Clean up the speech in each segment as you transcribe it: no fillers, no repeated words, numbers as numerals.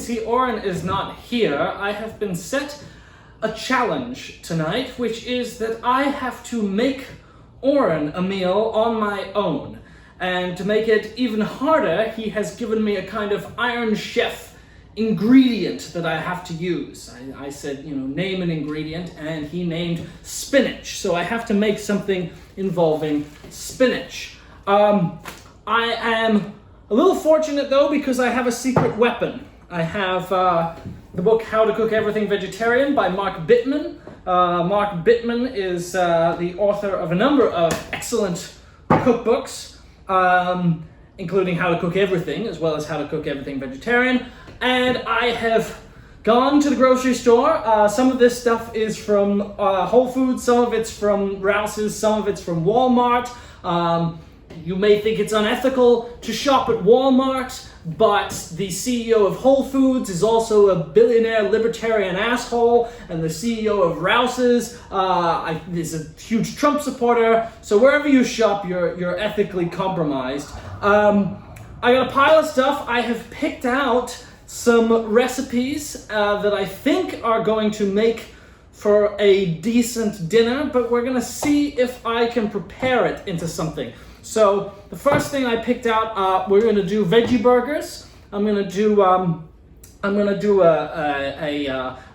see, Oren is not here. I have been set a challenge tonight, which is that I have to make Oren a meal on my own. And to make it even harder, he has given me a kind of Iron Chef ingredient that I have to use. I said, name an ingredient, and he named spinach. So I have to make something involving spinach. I am a little fortunate though, because I have a secret weapon. I have the book How to Cook Everything Vegetarian by Mark Bittman. Mark Bittman is the author of a number of excellent cookbooks, including How to Cook Everything, as well as How to Cook Everything Vegetarian. And I have gone to the grocery store. Some of this stuff is from Whole Foods, some of it's from Rouse's, some of it's from Walmart. You may think it's unethical to shop at Walmart, but the CEO of Whole Foods is also a billionaire libertarian asshole, and the CEO of Rouse's is a huge Trump supporter. So wherever you shop, you're ethically compromised. I got a pile of stuff. I have picked out some recipes that I think are going to make for a decent dinner, but we're gonna see if I can prepare it into something. So the first thing I picked out, we're gonna do veggie burgers. I'm gonna do a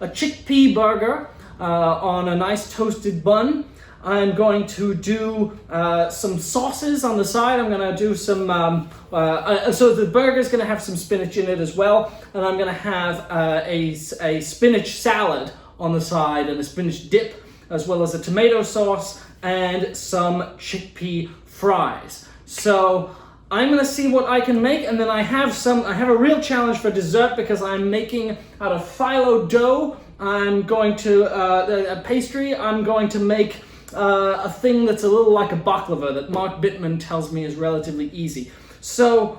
chickpea burger on a nice toasted bun. I'm going to do some sauces on the side. I'm going to do some, so the burger's going to have some spinach in it as well. And I'm going to have a spinach salad on the side and a spinach dip, as well as a tomato sauce and some chickpea fries. So I'm going to see what I can make, and then I have a real challenge for dessert because I'm making out of phyllo dough. I'm going to, a pastry, I'm going to make a thing that's a little like a baklava that Mark Bittman tells me is relatively easy. So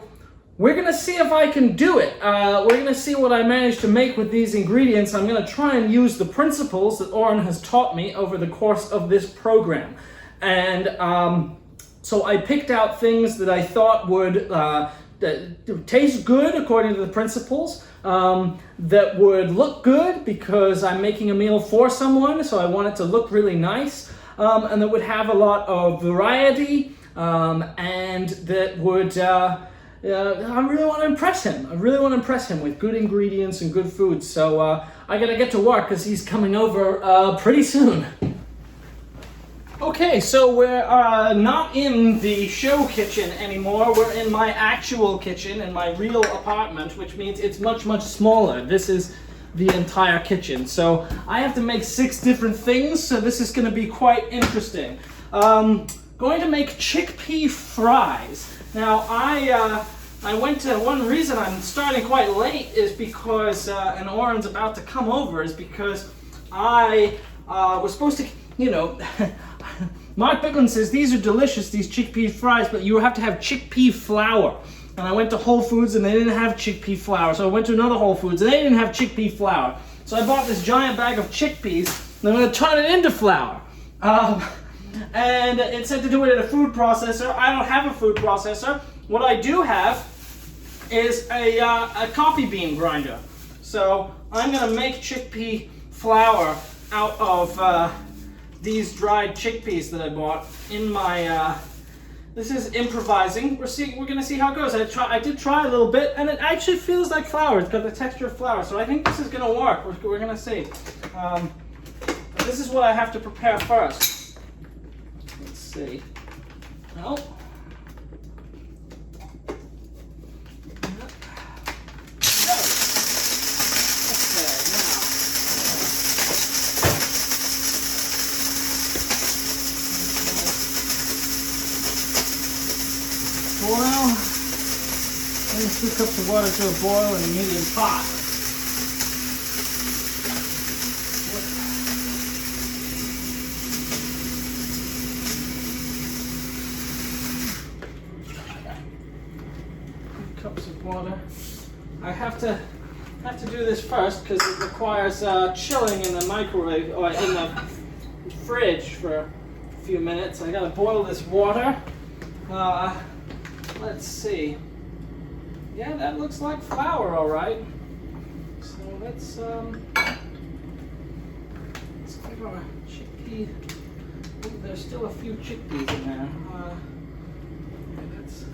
we're gonna see if I can do it. We're gonna see what I manage to make with these ingredients. I'm gonna try and use the principles that Oren has taught me over the course of this program. And so I picked out things that I thought would taste good according to the principles, that would look good because I'm making a meal for someone, so I want it to look really nice. And that would have a lot of variety, and that would, I really want to impress him. I really want to impress him with good ingredients and good food. So I gotta get to work because he's coming over pretty soon. Okay, so we're not in the show kitchen anymore. We're in my actual kitchen in my real apartment, which means it's much, much smaller. This is the entire kitchen. So I have to make 6 different things, so this is going to be quite interesting. Going to make chickpea fries. Now I went to, one reason I'm starting quite late is because, and Oren's about to come over, is because I was supposed to, Mark Bittman says these are delicious, these chickpea fries, but you have to have chickpea flour. And I went to Whole Foods and they didn't have chickpea flour. So I went to another Whole Foods and they didn't have chickpea flour. So I bought this giant bag of chickpeas and I'm going to turn it into flour. And it said to do it in a food processor. I don't have a food processor. What I do have is a coffee bean grinder. So I'm going to make chickpea flour out of these dried chickpeas that I bought in my... This is improvising. We're going to see how it goes. I did try a little bit, and it actually feels like flour. It's got the texture of flour, so I think this is going to work. We're going to see. But this is what I have to prepare first. Let's see. Oh. Boil. Bring 2 cups of water to a boil in a medium pot. Cups of water. I have to do this first because it requires chilling in the microwave or in the fridge for a few minutes. I gotta boil this water. Let's see. Yeah, that looks like flour, all right. let's give our chickpea. Oh, there's still a few chickpeas in there. Okay, that's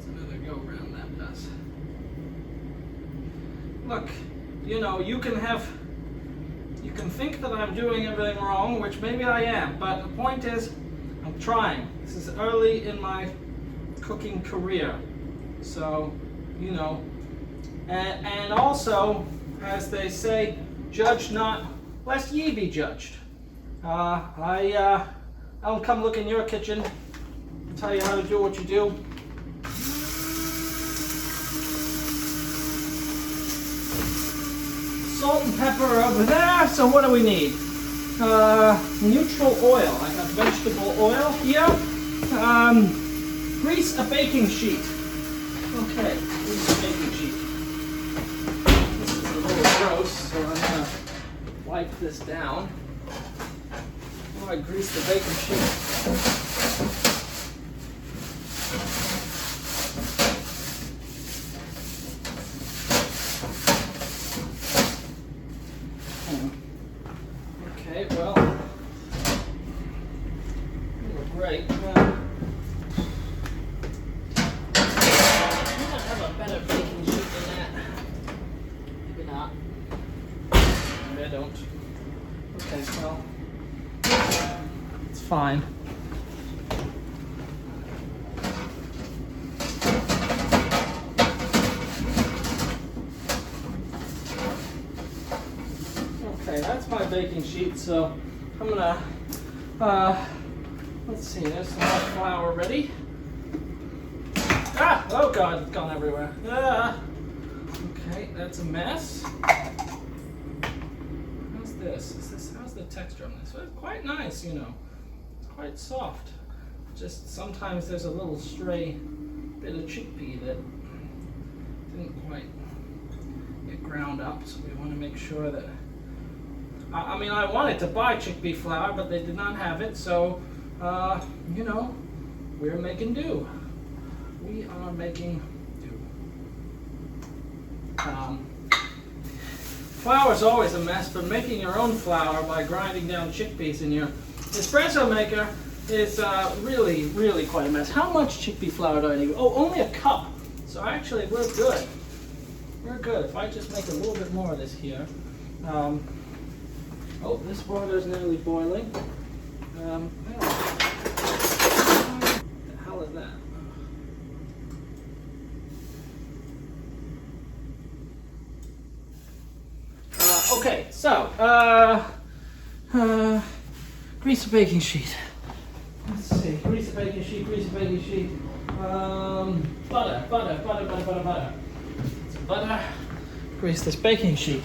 another go round that does. Look, you know, you can think that I'm doing everything wrong, which maybe I am, but the point is, I'm trying. This is early in my cooking career, so, you know, and also, as they say, judge not, lest ye be judged. I don't come look in your kitchen and tell you how to do what you do. Salt and pepper over there. So what do we need? Neutral oil. I got vegetable oil here. Grease a baking sheet. Okay, grease a baking sheet. This is a little gross, so I'm gonna wipe this down. I grease the baking sheet. Okay, well, great. I'm gonna have a better baking sheet than that. Maybe not. Maybe I don't. Okay, well. It's fine. Okay, that's my baking sheet, so I'm gonna, let's see, there's some more flour ready. Ah! Oh God, it's gone everywhere. Ah! Okay, that's a mess. How's this? How's the texture on this? Well, it's quite nice, you know. It's quite soft. Just sometimes there's a little stray bit of chickpea that didn't quite get ground up, so we want to make sure that. I mean, I wanted to buy chickpea flour, but they did not have it, so you know, we're making do. We are making do. Flour's always a mess, but making your own flour by grinding down chickpeas in your espresso maker is really, really quite a mess. How much chickpea flour do I need? Oh, only a cup. So actually, we're good. We're good. If I just make a little bit more of this here. Oh, this water is nearly boiling. What the hell is that? Okay, so, grease a baking sheet. Let's see, grease a baking sheet. Butter. Some butter. Grease this baking sheet.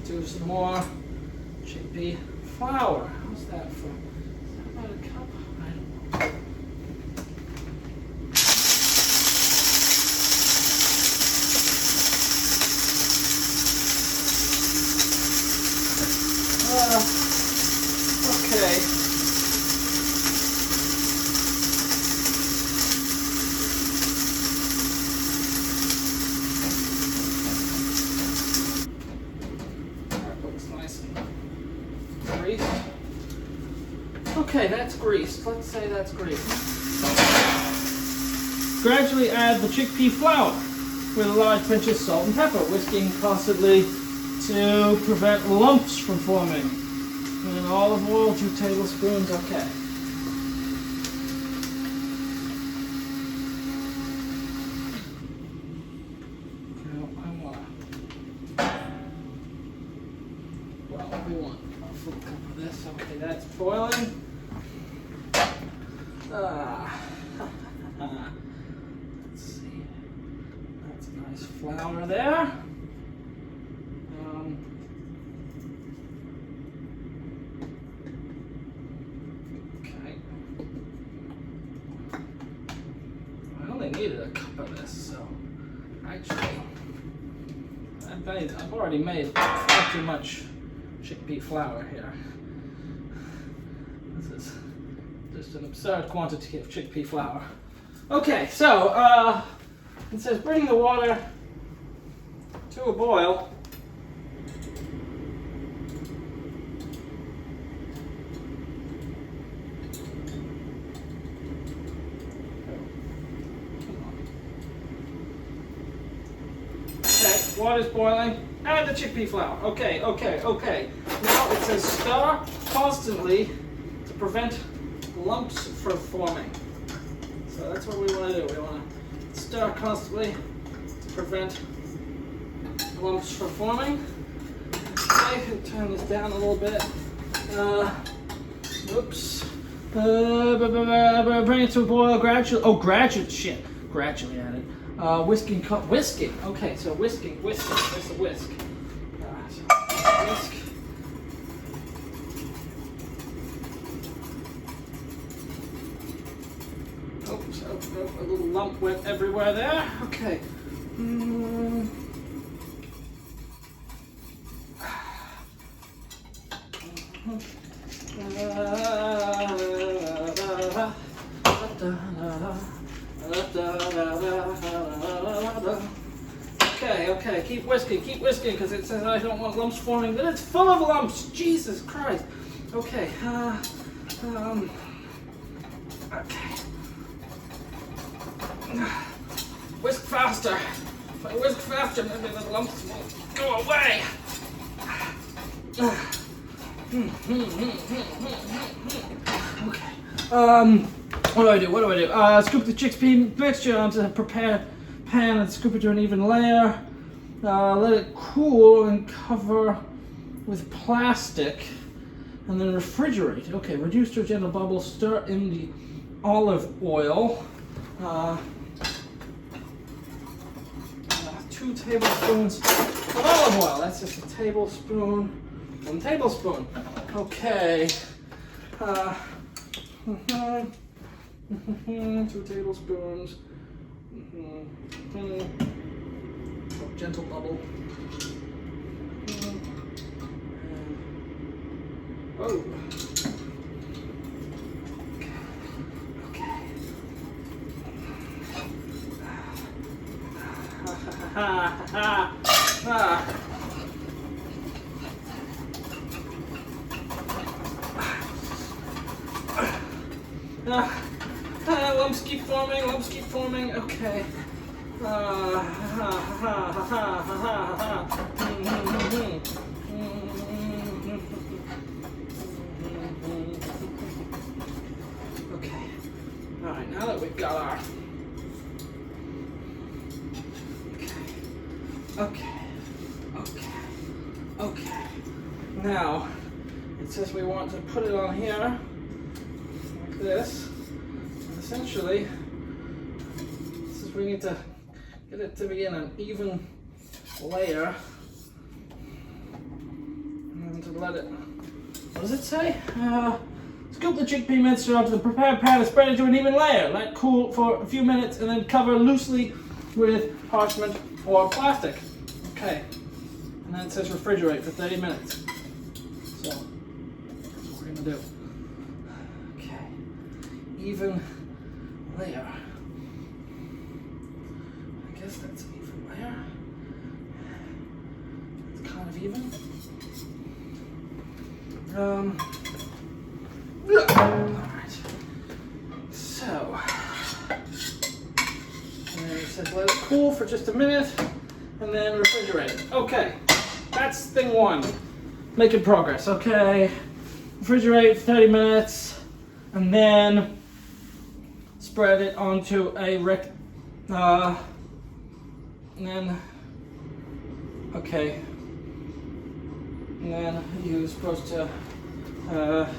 Do some more chickpea flour. How's that for? Is that about a cup? I don't know. Okay. That looks nice and greased. Okay, that's greased. Let's say that's greased. Gradually add the chickpea flour with a large pinch of salt and pepper, whisking constantly to prevent lumps from forming. And olive oil, 2 tablespoons, okay. Now we want a full cup of this. Okay, that's boiling. Let's see. That's a nice flour there. Needed a cup of this, so actually I've already made far too much chickpea flour here. This is just an absurd quantity of chickpea flour. Okay, so it says bring the water to a boil. Okay, water's boiling. And the chickpea flour. Okay. Now it says stir constantly to prevent lumps from forming. So that's what we want to do. We want to stir constantly to prevent lumps from forming. Okay, turn this down a little bit. Oops. Bring it to a boil gradually. Oh, gradually add it. Whisking. Okay, so whisking. Where's the whisk? So whisk. Oops, a little lump went everywhere there. Okay. Okay, keep whisking, because it says I don't want lumps forming, but it's full of lumps, Jesus Christ. Okay, okay. Whisk faster. If I whisk faster, maybe the lumps will go away. Okay. What do I do? Scoop the chickpea mixture onto a prepared pan and scoop it to an even layer. Let it cool and cover with plastic and then refrigerate. Okay, reduce to a gentle bubble, stir in the olive oil. 2 tablespoons of olive oil. That's just a tablespoon. 1 tablespoon. Okay. 2 tablespoons. Gentle bubble. Oh. Okay. Lumps keep forming. Okay. Okay. Alright, now that we've got our... Okay. Now, it says we want to put it on here, like this. And essentially, we need to get it to be in an even layer and then to let it, what does it say? Scoop the chickpea mixture onto the prepared pan and spread it to an even layer. Let it cool for a few minutes and then cover loosely with parchment or plastic. Okay, and then it says refrigerate for 30 minutes. So that's what we're gonna do. Okay, even layer. That's an even layer. It's kind of even. Alright. So, and then it says let it cool for just a minute and then refrigerate it. Okay, that's thing 1. Making progress. Okay, refrigerate for 30 minutes and then spread it onto a and then, okay, and then you're supposed to, okay,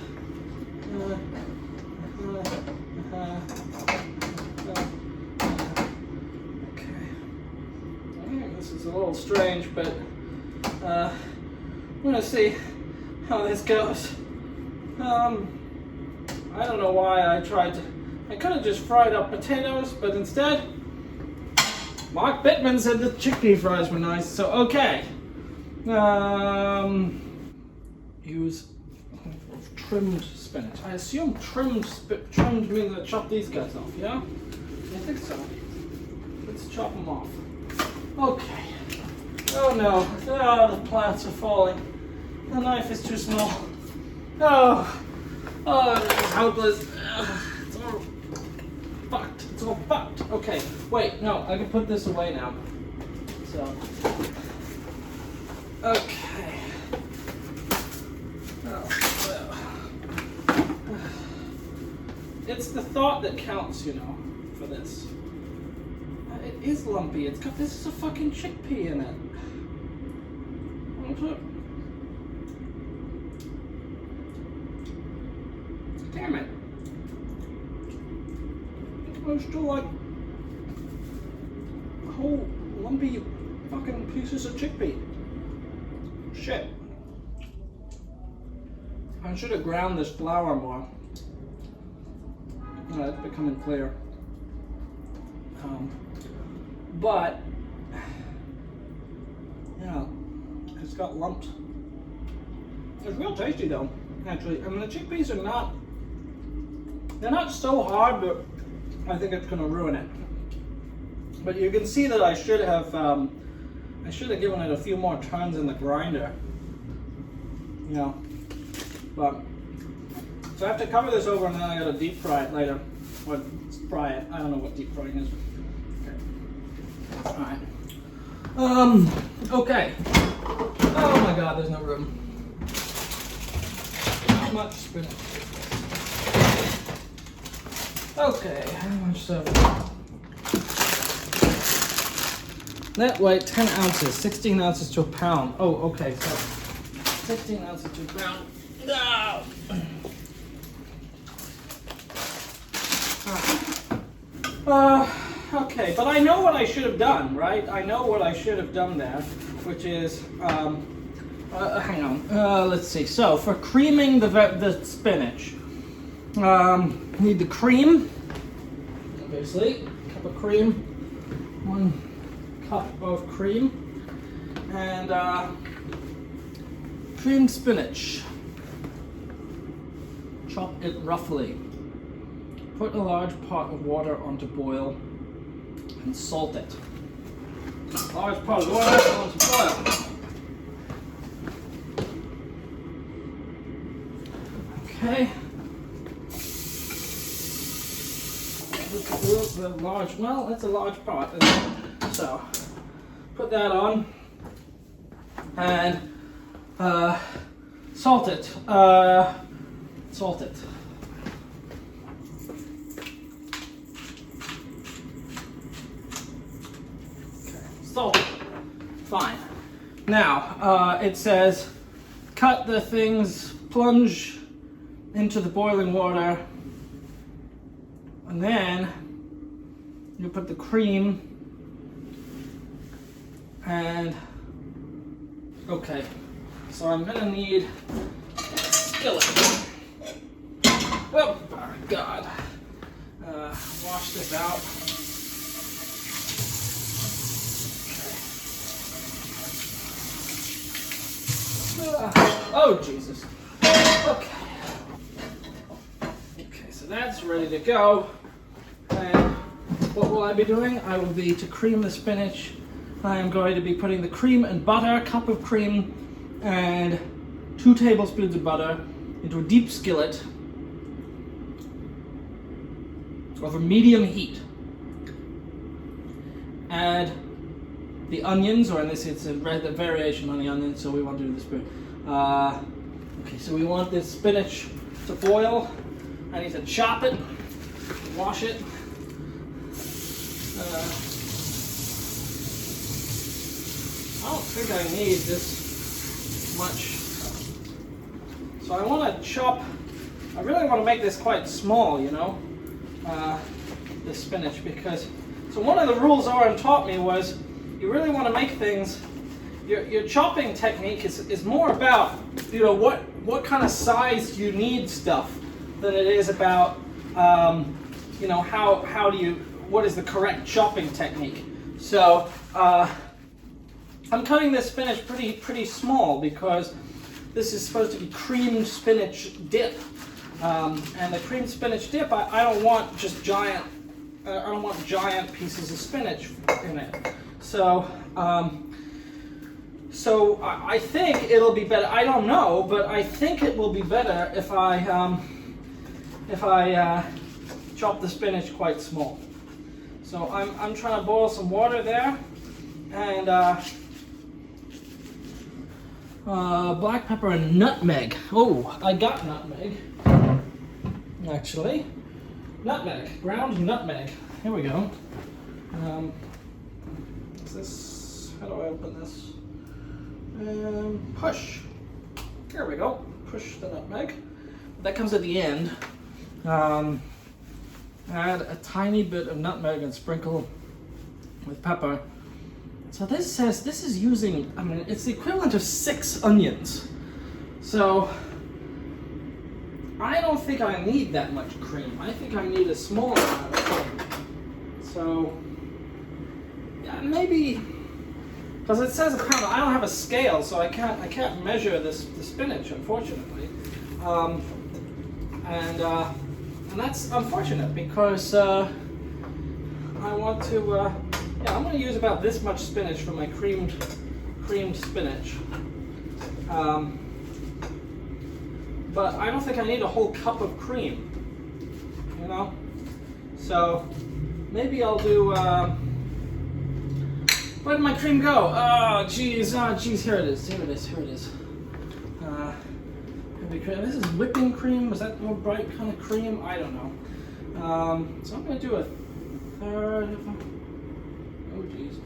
I think this is a little strange, but we're gonna see how this goes. I don't know why I could have just fried up potatoes, but instead, Mark Bittman said the chickpea fries were nice, so okay. Use trimmed spinach. I assume trimmed means I chop these guys off, yeah? I think so. Let's chop them off. Okay. Oh no. Oh, the plants are falling. The knife is too small. Oh. Oh, this is hopeless. It's all fucked. It's all fucked. Okay, wait, no, I can put this away now. So. Okay. Oh, well. It's the thought that counts, you know, for this. It is lumpy. It's got, this is a fucking chickpea in it. Damn it. There's still like whole lumpy fucking pieces of chickpea. Shit. I should have ground this flour more. It's becoming clear. But, you know, it's got lumps. It's real tasty though, actually. I mean, the chickpeas are not, they're not so hard, but I think it's gonna ruin it. But you can see that I should have given it a few more turns in the grinder. You know, but, so I have to cover this over and then I gotta deep fry it later. Or fry it, I don't know what deep frying is. Okay. Alright. Okay. Oh my god, there's no room. How much spinach? Okay, how much stuff? That weight, 10 ounces, 16 ounces to a pound. Oh, okay, so 16 ounces to a pound. No! Okay, but I know what I should have done, right? I know what I should have done there, which is, hang on, let's see. So, for creaming the spinach, need the cream, obviously, cup of cream, 1 cup of cream, and creamed spinach. Chop it roughly. Put a large pot of water onto boil and salt it. Large pot of water onto boil. Okay. The large, well, that's a large pot. So, put that on and salt it. Salt it. Salt. Fine. Now, it says cut the things, plunge into the boiling water, and then you put the cream and okay. So I'm gonna need a skillet. Oh God. Wash this out. Oh Jesus. Okay. Okay, so that's ready to go. And what will I be doing? I will be, to cream the spinach, I am going to be putting the cream and butter, a cup of cream and 2 tablespoons of butter into a deep skillet over medium heat. Add the onions, or in this it's a variation on the onions, so we want to do this. Okay, so we want this spinach to boil. I need to chop it, wash it. I don't think I need this much. So I want to chop, I really want to make this quite small, you know, the spinach, because, so one of the rules Oren taught me was, you really want to make things, your chopping technique is more about, you know, what kind of size you need stuff than it is about, you know, how do you, what is the correct chopping technique. So I'm cutting this spinach pretty small because this is supposed to be creamed spinach dip, and the creamed spinach dip, I don't want just giant, I don't want giant pieces of spinach in it. So So I think it'll be better. I don't know, but I think it will be better if I chop the spinach quite small. So I'm trying to boil some water there, and black pepper and nutmeg. Oh, I got nutmeg. Actually, nutmeg, ground nutmeg. Here we go. Is this? How do I open this? Push. There we go. Push the nutmeg. That comes at the end. Add a tiny bit of nutmeg and sprinkle with pepper. So this says this is using, I mean, it's the equivalent of 6 onions. So I don't think I need that much cream. I think I need a small amount of cream. So yeah, maybe, because it says a pound. I don't have a scale, so I can't measure the spinach, unfortunately. And that's unfortunate because I want to. Yeah, I'm going to use about this much spinach for my creamed spinach. But I don't think I need a whole cup of cream. You know, so maybe I'll do. Where did my cream go? Oh, geez, here it is. This is whipping cream. Was that more bright kind of cream? I don't know. So I'm going to do a third of them. Oh, geez.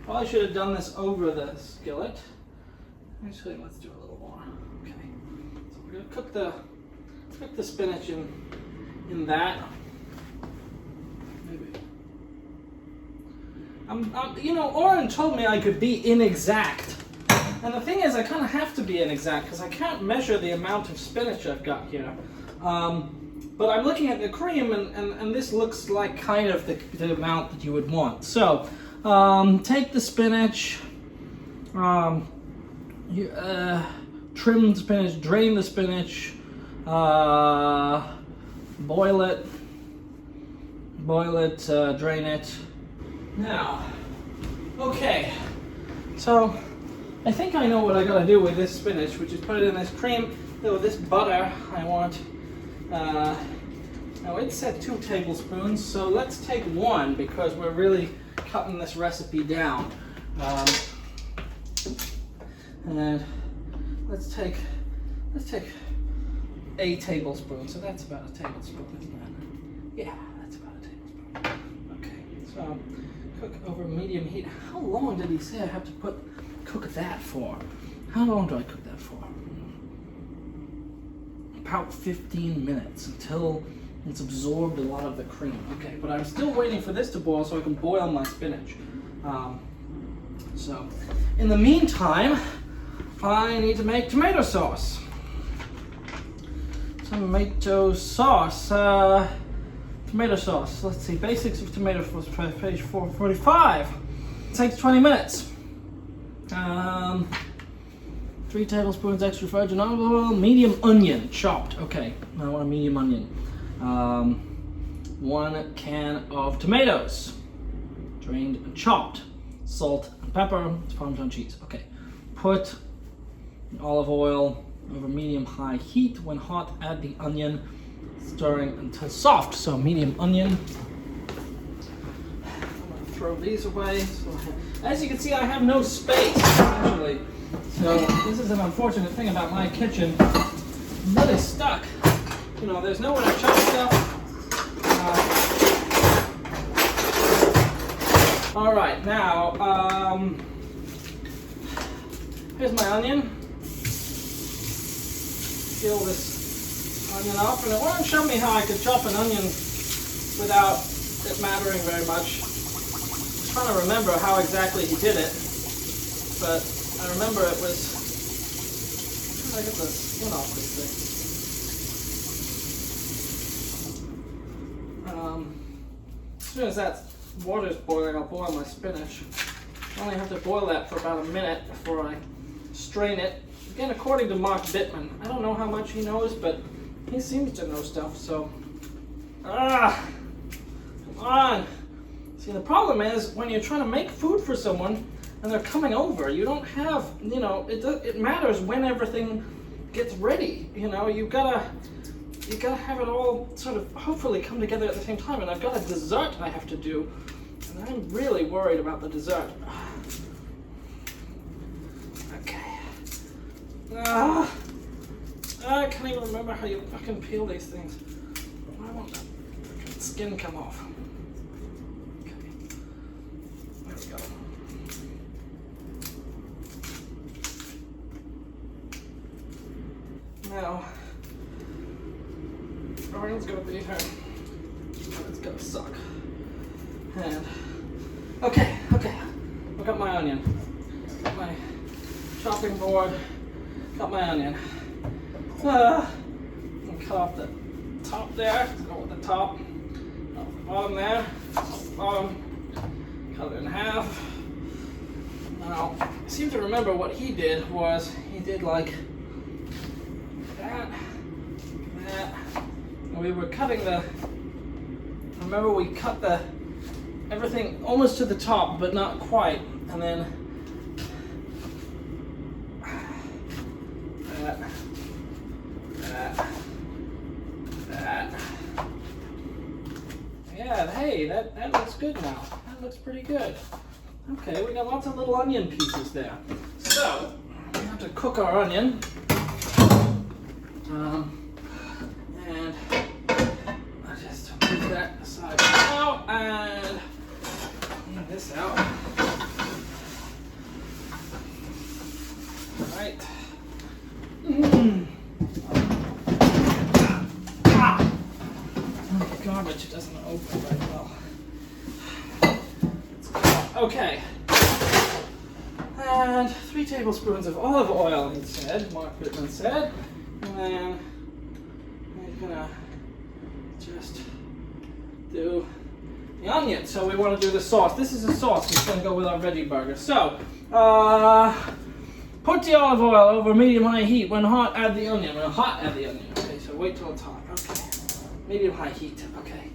Probably should have done this over the skillet. Actually, let's do a little more. Okay. So we're going to cook the spinach in that. Maybe. You know, Oren told me I could be inexact. And the thing is, I kind of have to be inexact because I can't measure the amount of spinach I've got here. But I'm looking at the cream, and this looks like kind of the amount that you would want. So, take the spinach, trim the spinach, drain the spinach, boil it, drain it. Now, okay, so I think I know what I gotta do with this spinach, which is put it in this cream. With this butter, I want, now it said 2 tablespoons, so let's take 1 because we're really cutting this recipe down. And let's take a tablespoon, so that's about a tablespoon, isn't it? Yeah, that's about a tablespoon. Okay, so cook over medium heat. How long did he say I have to cook that for? How long do I cook that for? About 15 minutes until it's absorbed a lot of the cream. Okay, but I'm still waiting for this to boil so I can boil my spinach. So in the meantime, I need to make tomato sauce. Tomato sauce. Let's see, basics of tomato sauce, page 445. It takes 20 minutes. 3 tablespoons extra virgin olive oil, medium onion, chopped. Okay, I want a medium onion. 1 can of tomatoes, drained and chopped. Salt and pepper, Parmesan cheese. Okay, put olive oil over medium-high heat. When hot, add the onion, stirring until soft. So medium onion. I'm gonna throw these away. So as you can see, I have no space actually. So this is an unfortunate thing about my kitchen. I'm really stuck. You know, there's nowhere to chop stuff. All right, now here's my onion. Peel this onion off, and Oren showed me how I could chop an onion without it mattering very much. I'm trying to remember how exactly he did it, but I remember it was. How did I get the skin off this thing? As soon as that water's boiling, I'll boil my spinach. I only have to boil that for about a minute before I strain it. Again, according to Mark Bittman, I don't know how much he knows, but he seems to know stuff, so. Come on! See, the problem is, when you're trying to make food for someone, and they're coming over. You don't have, it matters when everything gets ready. You gotta have it all sort of hopefully come together at the same time. And I've got a dessert I have to do, and I'm really worried about the dessert. Okay. I can't even remember how you fucking peel these things. Why won't that fucking skin come off? Okay. There we go. Now, Oren's gonna be here. It's gonna suck. And okay. I've got my onion. Got my chopping board. Got my onion. And cut off the top there. Let's go with the top. Off the bottom there. Off the bottom. Cut it in half. Now, I seem to remember what he did was he did like that. And we were cutting remember we cut everything almost to the top, but not quite. And then that. Yeah, hey, that looks good now. That looks pretty good. Okay, we got lots of little onion pieces there. So, we have to cook our onion. And I just move that aside now and move this out. Right. Garbage doesn't open very well. Okay. And 3 tablespoons of olive oil, he said, Mark Whitman said. And then I'm gonna just do the onion. So we want to do the sauce. This is a sauce that's gonna go with our veggie burger. So, put the olive oil over medium-high heat. When hot, add the onion. When hot, add the onion. Okay, so wait till it's hot. Okay. Medium-high heat. Okay.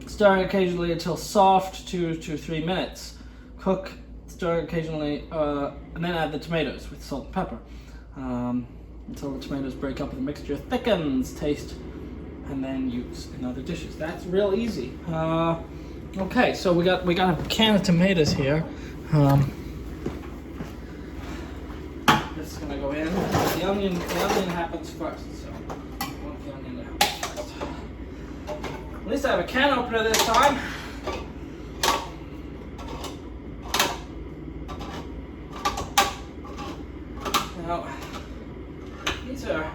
Stir occasionally until soft, 2 to 3 minutes. Cook, stir occasionally, and then add the tomatoes with salt and pepper. Until the tomatoes break up and the mixture thickens. Taste, and then use in other dishes. That's real easy. Okay, so we got a can of tomatoes here. This is gonna go in. The onion happens first, so I want the onion to happen first. At least I have a can opener this time. Now, these are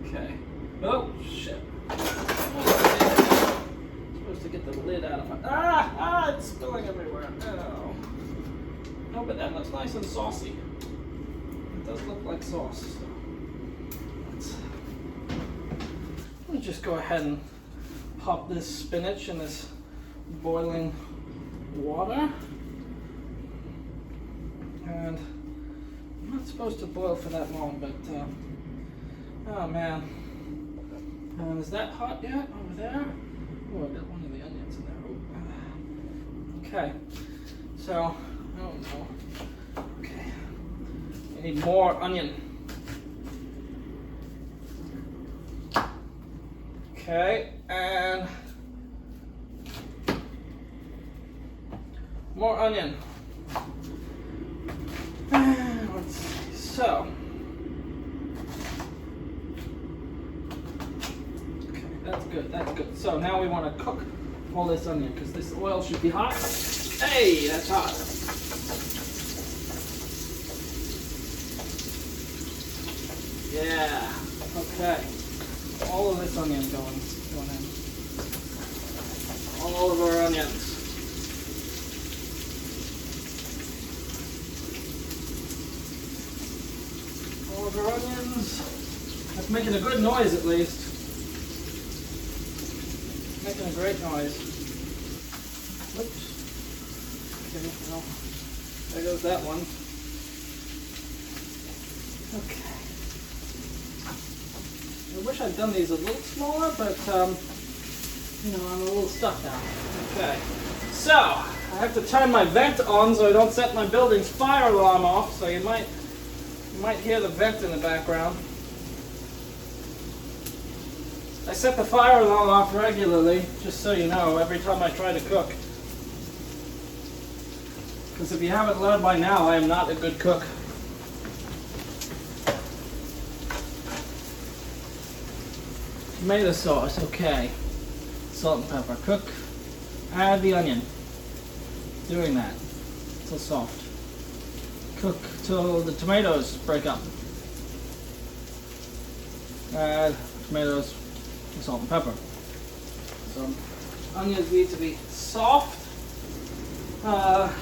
okay. Oh shit! Supposed to get the lid out of it. It's spilling everywhere. Oh. No, but that looks nice and saucy. It does look like sauce. So let's just go ahead and pop this spinach in this boiling water. And I'm not supposed to boil for that long, but oh man. Is that hot yet over there? Oh, I've got one of the onions in there. Oh. Okay, so I don't know. Okay, I need more onion. Okay, and more onion. Let's see. So, okay, that's good. That's good. So now we want to cook all this onion because this oil should be hot. Hey, that's hot. Yeah. Okay. All of this onion going in. All of our onions. All of our onions. That's making a good noise at least. Making a great noise. Oops. Okay, well, there goes that one. Okay. wish I'd done these a little smaller, but you know, I'm a little stuck now. Okay, so I have to turn my vent on so I don't set my building's fire alarm off. So you might hear the vent in the background. I set the fire alarm off regularly, just so you know, every time I try to cook. Because if you haven't learned by now, I am not a good cook. Tomato sauce, okay. Salt and pepper. Cook. Add the onion. Doing that. Till soft. Cook till the tomatoes break up. Add tomatoes and salt and pepper. So onions need to be soft. How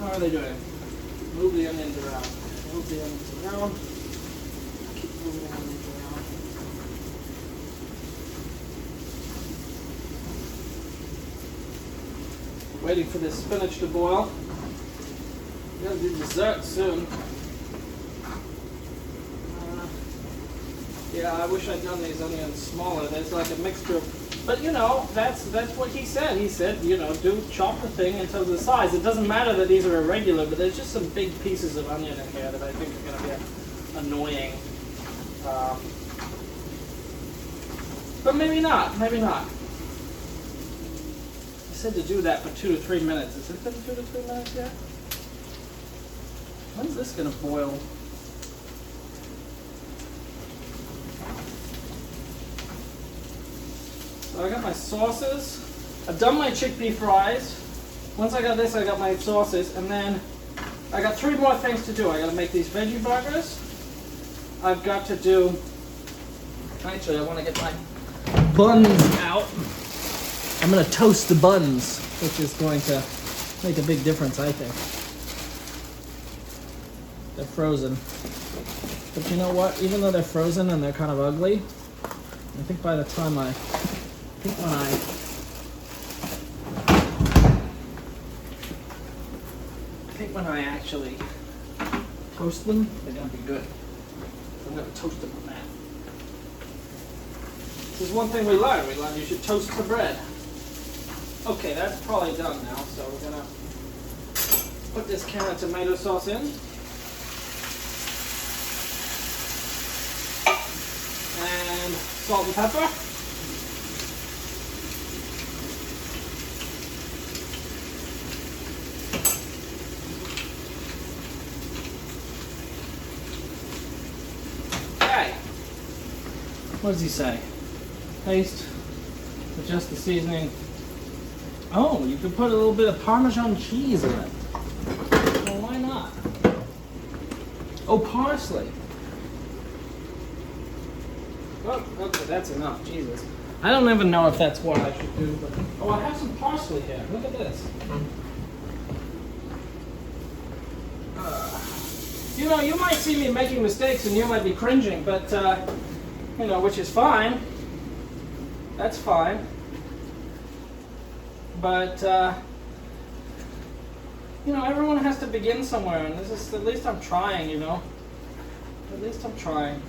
are they doing? Move the onions around. Move the onions around. Keep moving the onions around. Waiting for this spinach to boil. We're gonna do dessert soon. Yeah, I wish I'd done these onions smaller. There's like a mixture of, but you know, that's what he said. He said, you know, chop the thing until the size. It doesn't matter that these are irregular, but there's just some big pieces of onion in here that I think are gonna be annoying. But maybe not. Maybe not. I said to do that for 2 to 3 minutes. Has it been 2 to 3 minutes yet? When's this gonna boil? So I got my sauces. I've done my chickpea fries. Once I got this, I got my sauces, and then I got 3 more things to do. I got to make these veggie burgers. I've got to do. Actually, I want to get my buns out. I'm going to toast the buns, which is going to make a big difference, I think. They're frozen. But you know what? Even though they're frozen and they're kind of ugly, I think by the time I when I actually toast them, they're gonna be good. I'm gonna toast them on that. This is one thing we learned. We learned you should toast the bread. Okay, that's probably done now. So we're gonna put this can of tomato sauce in. And salt and pepper. What does he say? Taste, adjust the seasoning. Oh, you could put a little bit of Parmesan cheese in it. Well, why not? Oh, parsley. Oh, okay, that's enough. Jesus. I don't even know if that's what I should do, but oh, I have some parsley here. Look at this. You know, you might see me making mistakes and you might be cringing, but you know, which is fine. That's fine. But you know, everyone has to begin somewhere, and this is, at least I'm trying, you know. At least I'm trying.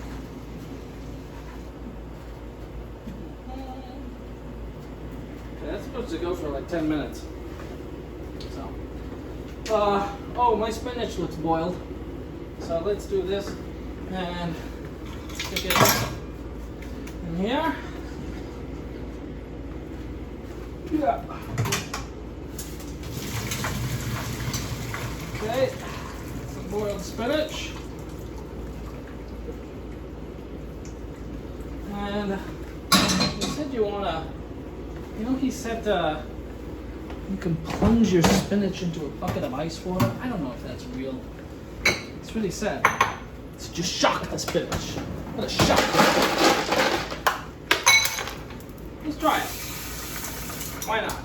Okay, that's supposed to go for like 10 minutes. So, oh, my spinach looks boiled. So let's do this and stick it in here. Yeah. Okay, some boiled spinach. And you said you wanna, you know, he said you can plunge your spinach into a bucket of ice water. I don't know if that's real. It's really sad. It's just shock the spinach. What a shock. Let's try it. Why not?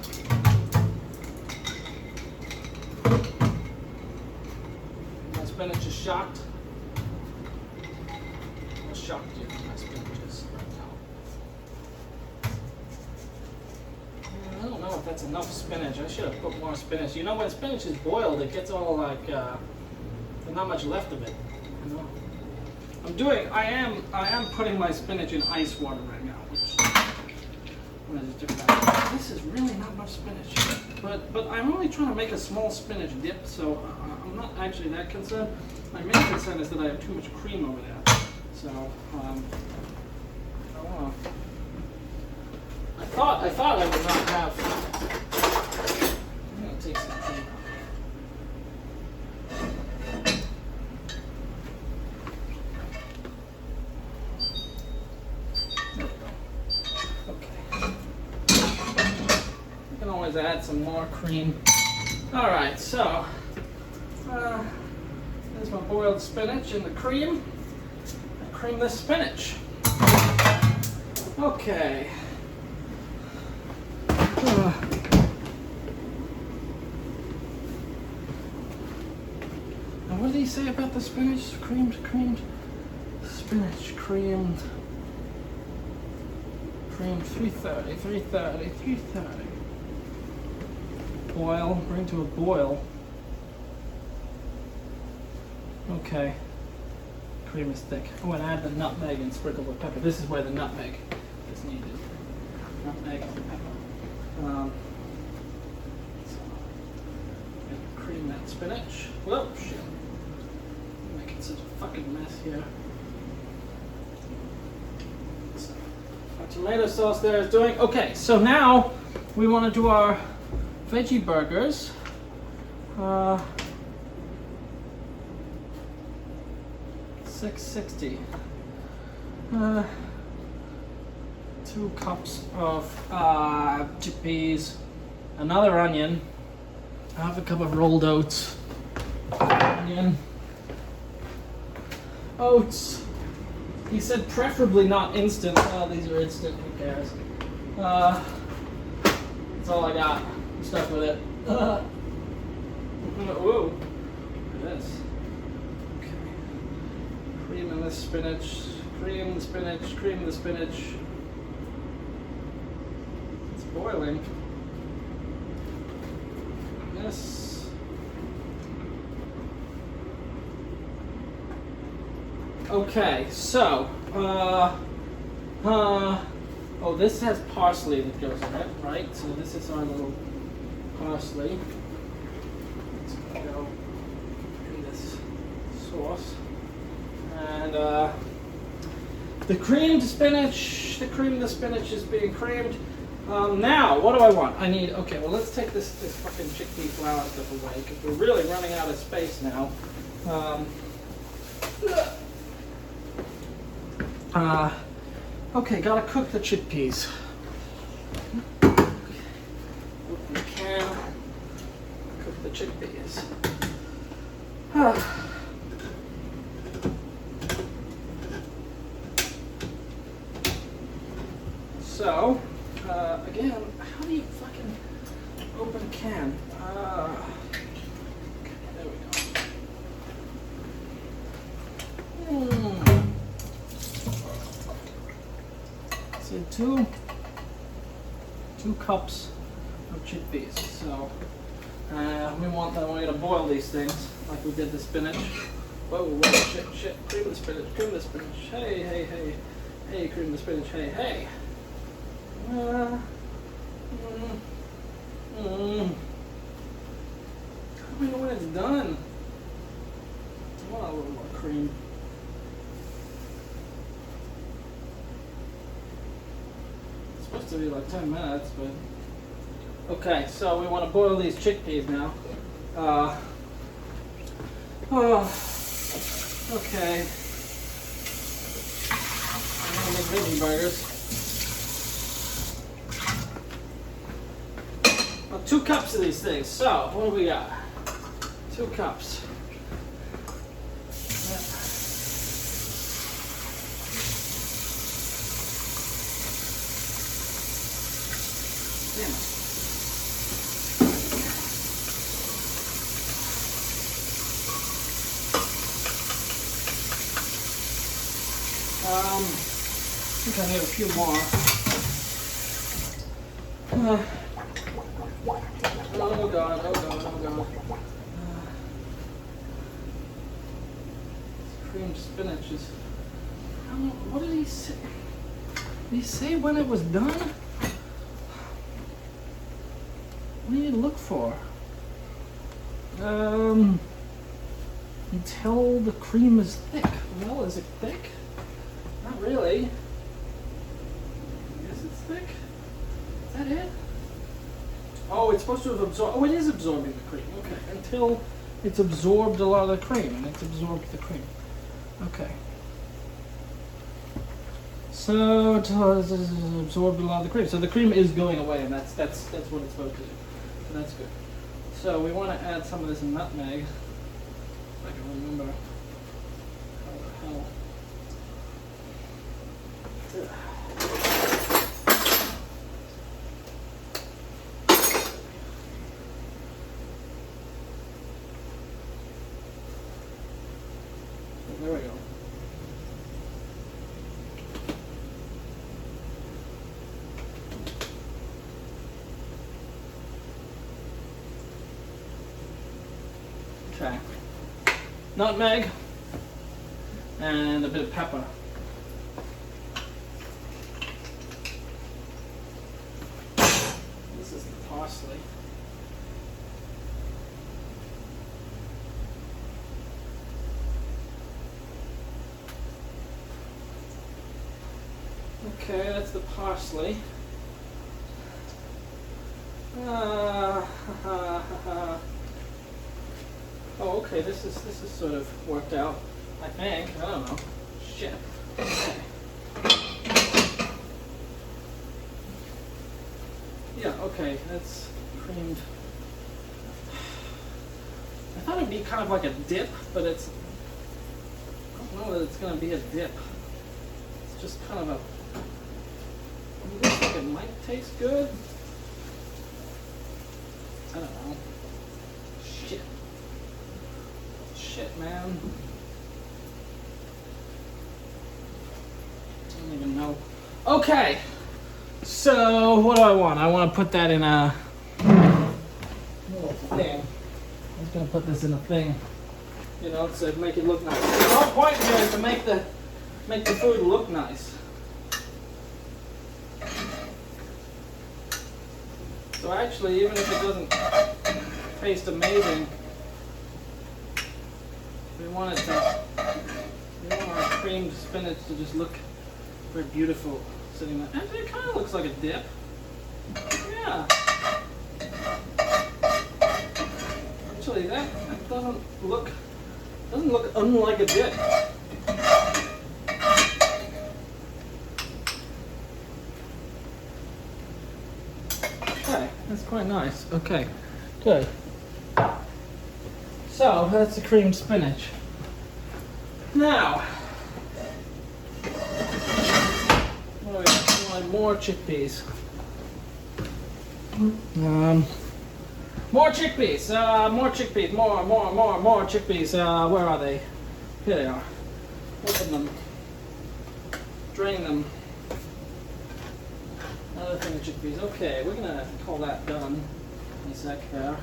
My spinach is shocked. How shocked do you think my spinach is right now? I don't know if that's enough spinach. I should have put more spinach. You know, when spinach is boiled, it gets all like, there's not much left of it. You know? I am putting my spinach in ice water right now, which is different. This is really not much spinach, but I'm only trying to make a small spinach dip, so I'm not actually that concerned. My main concern is that I have too much cream over there. So I thought I would not have. I'm gonna take some cream. Add some more cream. All right, so there's my boiled spinach and the cream. I cream this spinach. Okay. Now, what did he say about the spinach? Creamed, spinach, creamed. 330. Boil, bring to a boil. Okay. Cream is thick. Oh, and add the nutmeg and sprinkle with pepper. This is where the nutmeg is needed. Nutmeg and pepper. So, cream that spinach. Whoa, shit. I'm making such a fucking mess here. So, our tomato sauce there is doing. Okay, so now we want to do our Veggie Burgers. $6.60. 2 cups of chickpeas, another onion, half a cup of rolled oats, onion, oats. He said preferably not instant. Oh, these are instant. Who cares? That's all I got. I'm stuck with it. Whoa. Look at this. Okay. Cream in the spinach. Cream the spinach. Cream the spinach. It's boiling. Yes. Okay, so, oh, this has parsley that goes in it, right? So this is our little parsley. Let's go in this sauce. And the creamed spinach, the spinach is being creamed. Now, what do I want? I need, okay, well, let's take this fucking chickpea flour stuff away, because we're really running out of space now. Okay, gotta cook the chickpeas. Open the can, cook the chickpeas. So, again, how do you fucking open a can? Okay, there we go. So two cups of chickpeas. So we want them. We're gonna boil these things like we did the spinach. Whoa, shit! Cream the spinach. Hey, cream the spinach. Hey. How do we know when it's done? I want a little more cream. Supposed to be like 10 minutes, but okay, so we want to boil these chickpeas now. Okay. I'm gonna make veggie burgers. 2 cups of these things. So what do we got? 2 cups. Damn it. I think I need a few more. Oh god. Creamed spinach is What did he say? Did he say when it was done? What do you look for? Until the cream is thick. Well, is it thick? Not really. I guess it's thick. Is that it? Oh, it's supposed to have absorbed. Oh, it is absorbing the cream. Okay. Until it's absorbed a lot of the cream, and it's absorbed the cream. Okay. So it's absorbed a lot of the cream. So the cream is going away, and that's what it's supposed to do. So that's good. So we want to add some of this nutmeg. If I can remember how the hell. There we go. Okay. Nutmeg and a bit of pepper. This is the parsley. Okay, that's the parsley. Oh, okay. This is sort of worked out. I think. I don't know. Shit. Okay. Yeah. Okay. That's creamed. I thought it'd be kind of like a dip, but it's. I don't know that it's gonna be a dip. It's just kind of a. It looks like it might taste good. I don't know. Shit. Shit, man. I don't even know. Okay. So, what do I want? I want to put that in a little thing. I'm just going to put this in a thing. You know, to make it look nice. The whole point here is to make the food look nice. So actually, even if it doesn't taste amazing, we want our creamed spinach to just look very beautiful sitting there. Actually, it kind of looks like a dip. Yeah. Actually, that doesn't look unlike a dip. Okay, that's quite nice. Okay, good. So that's the creamed spinach. Now, what do we want? More chickpeas. More chickpeas. More chickpeas. More chickpeas. Where are they? Here they are. Open them. Drain them. Another thing of chickpeas. Okay, we're gonna call that done in a sec there.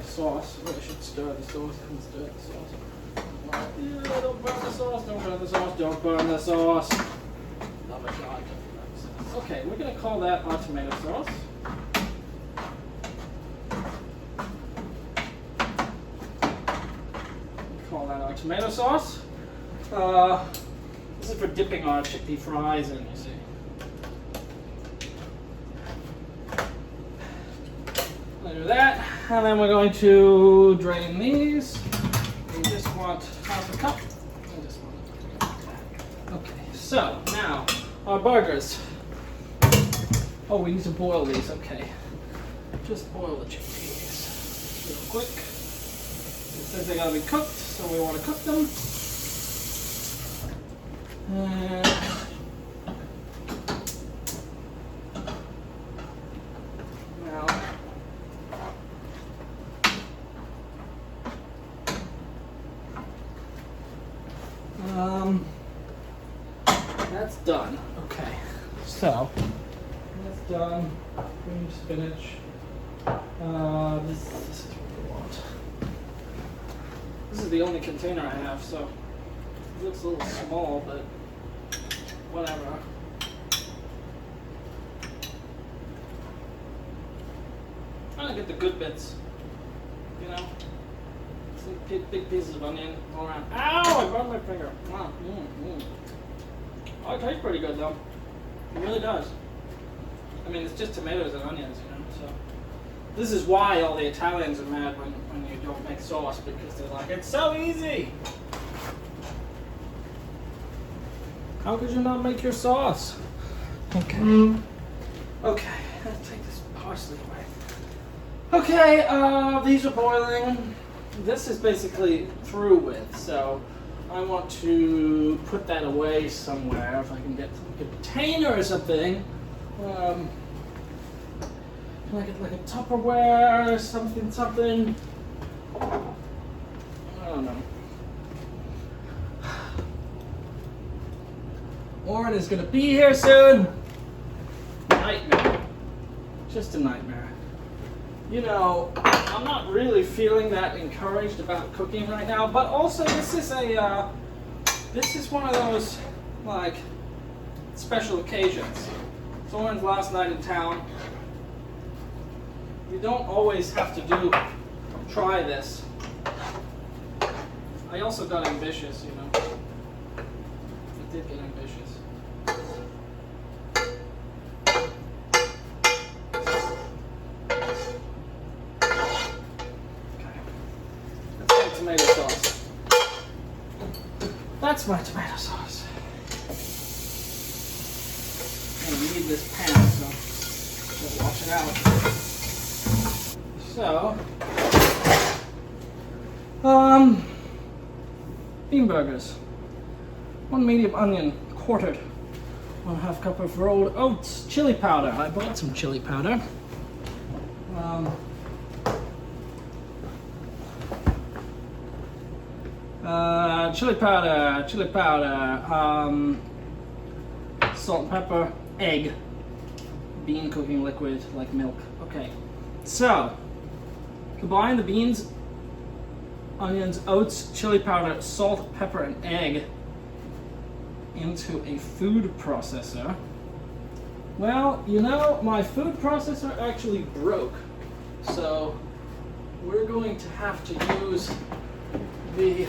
Sauce. Oh, I should stir the sauce. I haven't stirred the sauce. Yeah, don't burn the sauce. Don't burn the sauce. Don't burn the sauce. Oh my God. Okay, we're gonna call that our tomato sauce. Call that our tomato sauce. This is for dipping our chickpea fries in, you see. Do that, and then we're going to drain these. We just want half a cup. Okay, so now our burgers. Oh, we need to boil these. Okay, just boil the chickpeas real quick. It says they gotta be cooked, so we want to cook them. And that's done. Okay, so that's done. Creamed spinach. This is what we want. This is the only container I have, so it looks a little small, but whatever. Trying to get the good bits, you know. Some big pieces of onion all around. Ow! I burned my finger. Wow. Oh, it tastes pretty good though. It really does. I mean, it's just tomatoes and onions, you know. So this is why all the Italians are mad when you don't make sauce, because they're like, it's so easy. How could you not make your sauce? Okay. Okay. Let's take this parsley away. Okay. These are boiling. This is basically through with, so I want to put that away somewhere. If I can get a container or something. Can I get like a Tupperware or something? I don't know. Oren is gonna be here soon. Nightmare. Just a nightmare. You know, I'm not really feeling that encouraged about cooking right now, but also this is one of those, like, special occasions. It's Oren's last night in town. You don't always have to try this. I also got ambitious, you know. I did get ambitious. Tomato sauce. That's my tomato sauce. I need this pan, so we'll wash it out. So, bean burgers. 1 medium onion, quartered. 1/2 cup of rolled oats, chili powder. I bought some chili powder. Chili powder, salt and pepper, egg, bean cooking liquid like milk. Okay, so combine the beans, onions, oats, chili powder, salt, pepper, and egg into a food processor. Well, you know, my food processor actually broke, so we're going to have to use the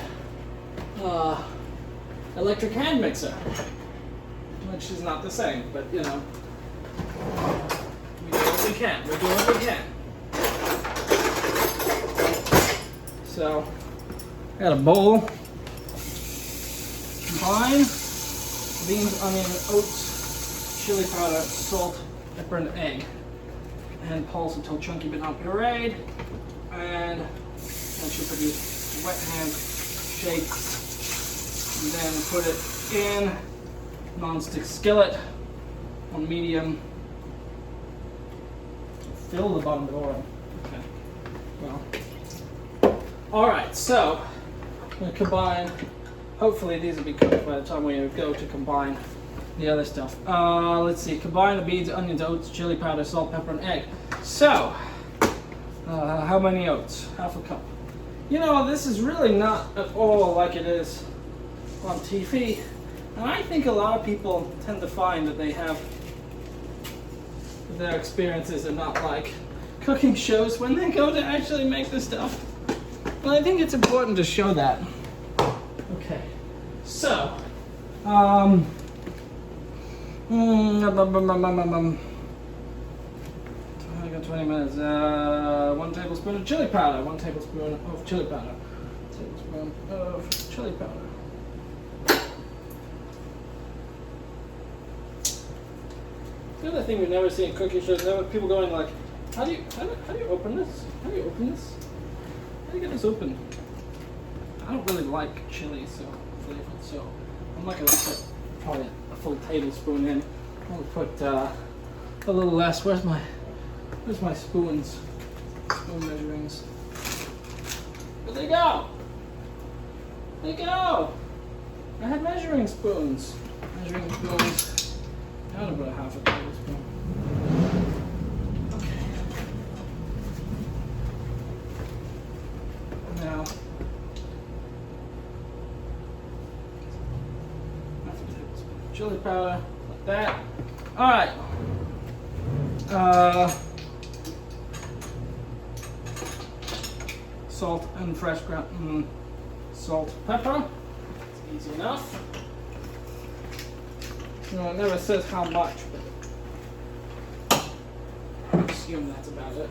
electric hand mixer, which is not the same, but you know, we do what we can. We're doing what we can. So, I got a bowl. Combine beans, onion, oats, chili powder, salt, pepper, and egg, and pulse until chunky but not pureed, and that should produce wet hand shakes. And then put it in non-stick skillet on medium. Fill the bottom door. Okay. Well. Alright, so I'm going to combine. Hopefully these will be cooked by the time we go to combine the other stuff. Let's see. Combine the beans, onions, oats, chili powder, salt, pepper, and egg. So, how many oats? 1/2 cup. You know, this is really not at all like it is on TV, and I think a lot of people tend to find that their experiences are not like cooking shows when they go to actually make the stuff. Well, I think it's important to show that. Okay, so, I got 20 minutes. 1 tablespoon of chili powder. 1 tablespoon of chili powder. 1 tablespoon of chili powder. The other thing we've never seen in cooking shows, people going like, how do you open this? How do you open this? How do you get this open? I don't really like chili flavored, so I'm not gonna put probably a full tablespoon in. I'll put a little less. Where's my spoons? Spoon measurings. Where'd they go? They go! I had measuring spoons. Measuring spoons. Down about 1/2 tablespoon. Okay. Now, 1/2 tablespoon. chili powder, like that. All right. Salt and fresh ground salt, pepper. It's easy enough. No, it never says how much, but I assume that's about it.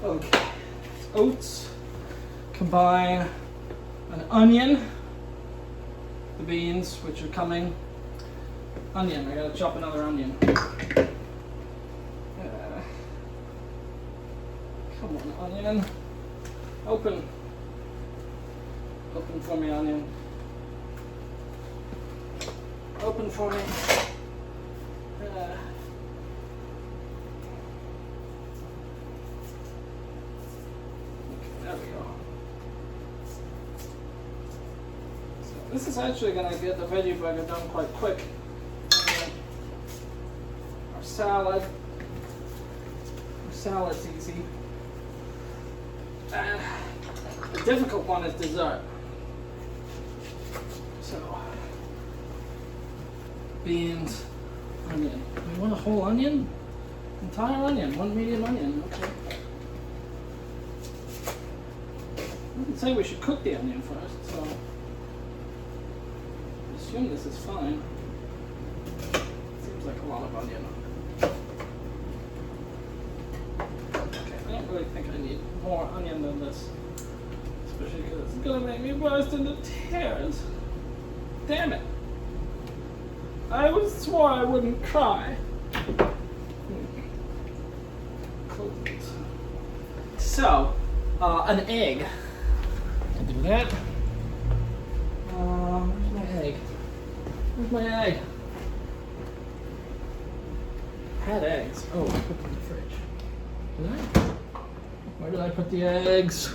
Okay, oats. Combine an onion, the beans, which are coming. Onion, I gotta chop another onion. Come on, onion. Open. Open for me, onion. Open for me. There we go. So this is actually going to get the veggie burger done quite quick. Our salad. Our salad's easy. The difficult one is dessert. So, beans, onion. We want a whole onion? Entire onion, one medium onion, okay. I didn't say we should cook the onion first, so I assume this is fine. Seems like a lot of onion. Okay, I don't really think I need more onion than this, especially because it's gonna make me burst into tears. Damn it! I swore I wouldn't cry. So, an egg. I'll do that. Where's my egg? Where's my egg? Had eggs. Oh, I put them in the fridge. Did I? Where did I put the eggs?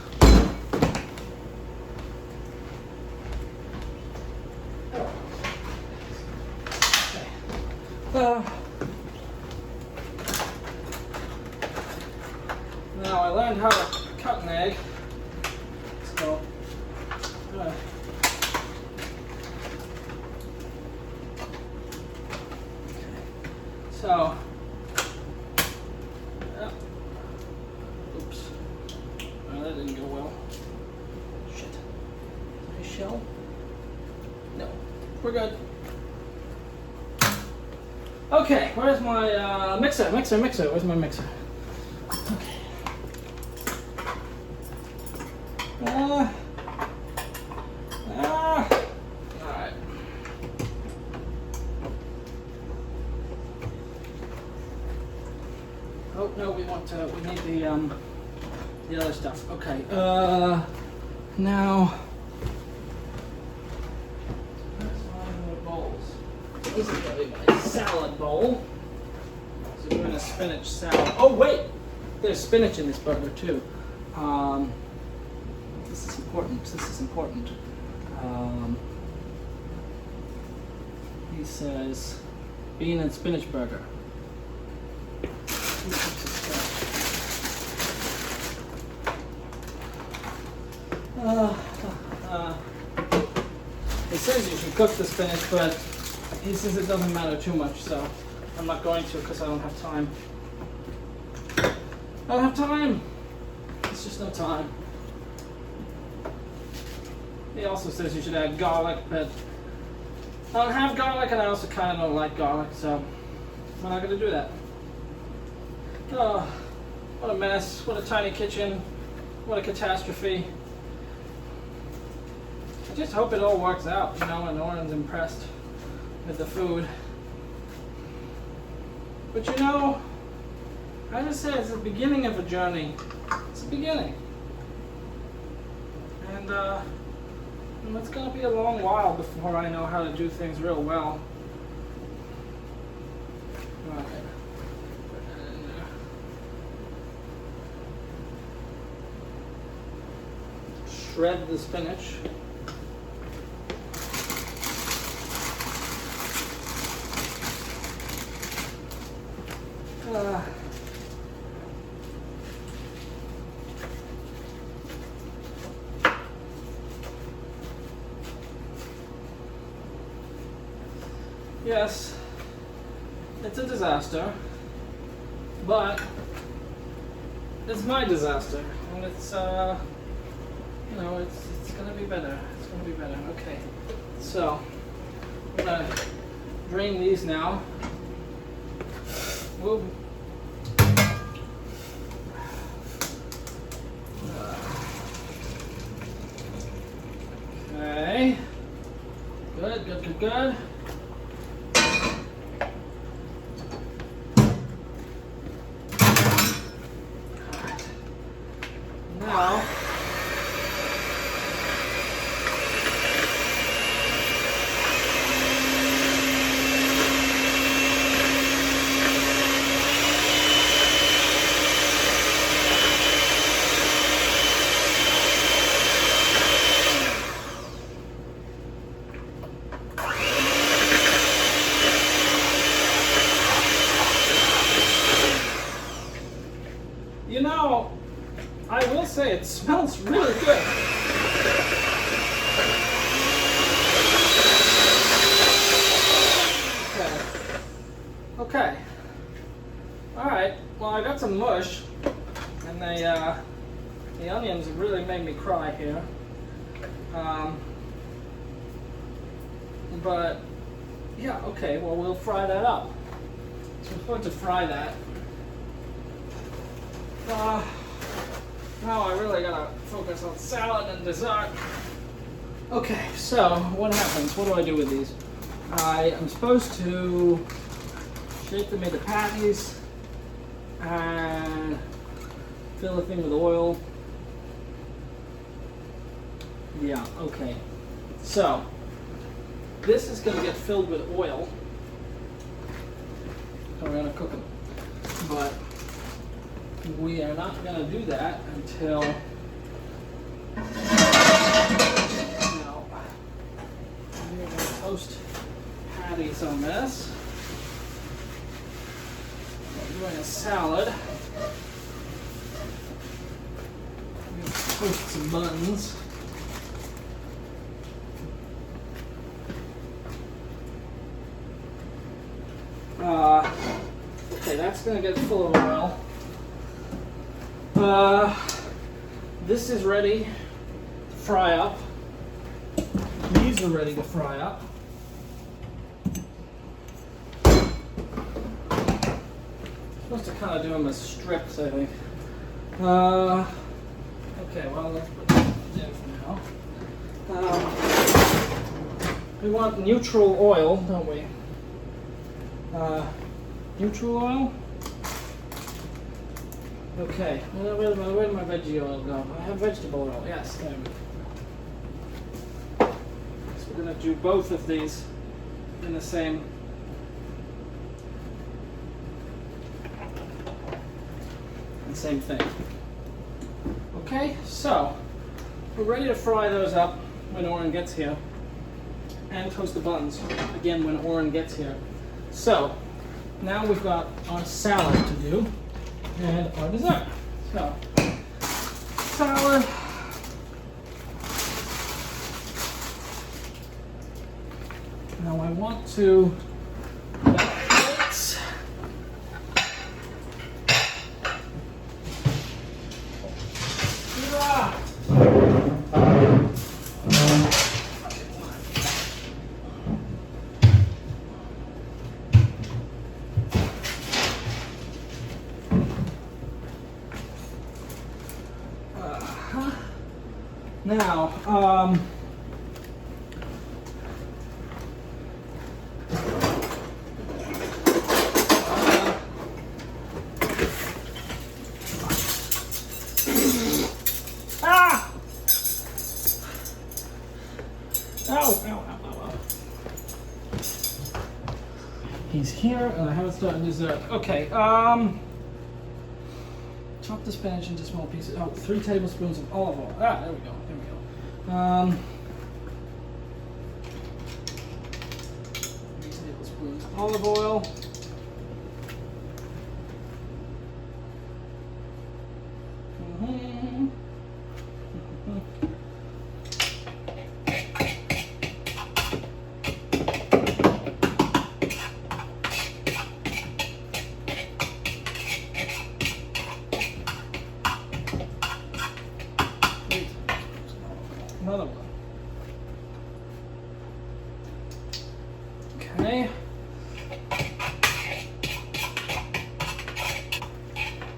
Now I learned how to cut an egg, so okay. So oops, oh, that didn't go well. Shit, did I shell? No, we're good. Okay, where's my mixer? Where's my mixer? Okay. Alright. Oh no, we need the other stuff. Okay. Now. This is going to be my salad bowl. So we're doing a spinach salad. Oh wait, there's spinach in this burger too. This is important. He says bean and spinach burger. He says you should cook the spinach, but he says it doesn't matter too much, so I'm not going to because I don't have time. I don't have time. It's just no time. He also says you should add garlic, but I don't have garlic and I also kind of don't like garlic, so we're not going to do that. Oh, what a mess. What a tiny kitchen. What a catastrophe. I just hope it all works out, you know, and Oren's impressed with the food. But you know, I just say it's the beginning of a journey. It's the beginning. And it's gonna be a long while before I know how to do things real well. Right. Put that in there. Shred the spinach. Yes, it's a disaster, but it's my disaster, and it's you know, it's gonna be better. It's gonna be better. Okay, so I'm gonna drain these now. Whoa. Okay. Good, good, good, good. Alright. Now, you know, I will say it smells really good. Okay. Alright, well I got some mush, and the onions really made me cry here. But, yeah, okay, well we'll fry that up. So we're going to fry that. Now I really gotta focus on salad and dessert. Okay, so what happens? What do I do with these? I am supposed to shape them into patties and fill the thing with oil. Yeah, okay. So this is gonna get filled with oil. And we're gonna cook them. But we are not going to do that until we're going to toast patties on this. We're doing a salad. We're going to toast some buns. Okay, that's going to get full of oil. This is ready to fry up. These are ready to fry up. Supposed to kind of do them as strips, I think. Okay, well, let's put that in for now. We want neutral oil, don't we? Neutral oil? Okay, where did my veggie oil go? I have vegetable oil, yes, there we go. So we're going to do both of these in the same thing. Okay, so we're ready to fry those up when Oren gets here, and toast the buns again when Oren gets here. So now we've got our salad to do and our dessert. So, salad. Now I want to now, He's here, and I haven't started dessert. Okay, chop the spinach into small pieces. Oh, 3 tablespoons of olive oil. Ah, there we go. There we go. 3 tablespoons of olive oil. another one. Okay.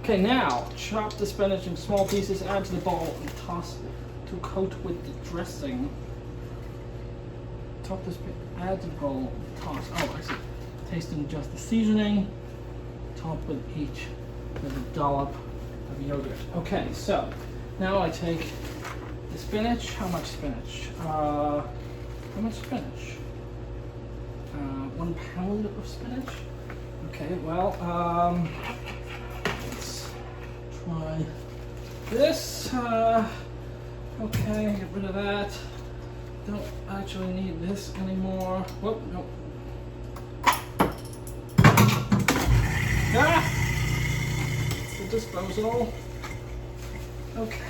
Okay, now chop the spinach in small pieces, add to the bowl, and toss to coat with the dressing. Top the spinach, add to the bowl, toss. Oh, I see. Taste and adjust the seasoning. Top with each with a dollop of yogurt. Okay, so now I take the spinach. How much spinach? How much spinach? 1 pound of spinach. Okay, well, let's try this. Okay, get rid of that. Don't actually need this anymore. Whoop, nope. Ah! It's the disposal. Okay.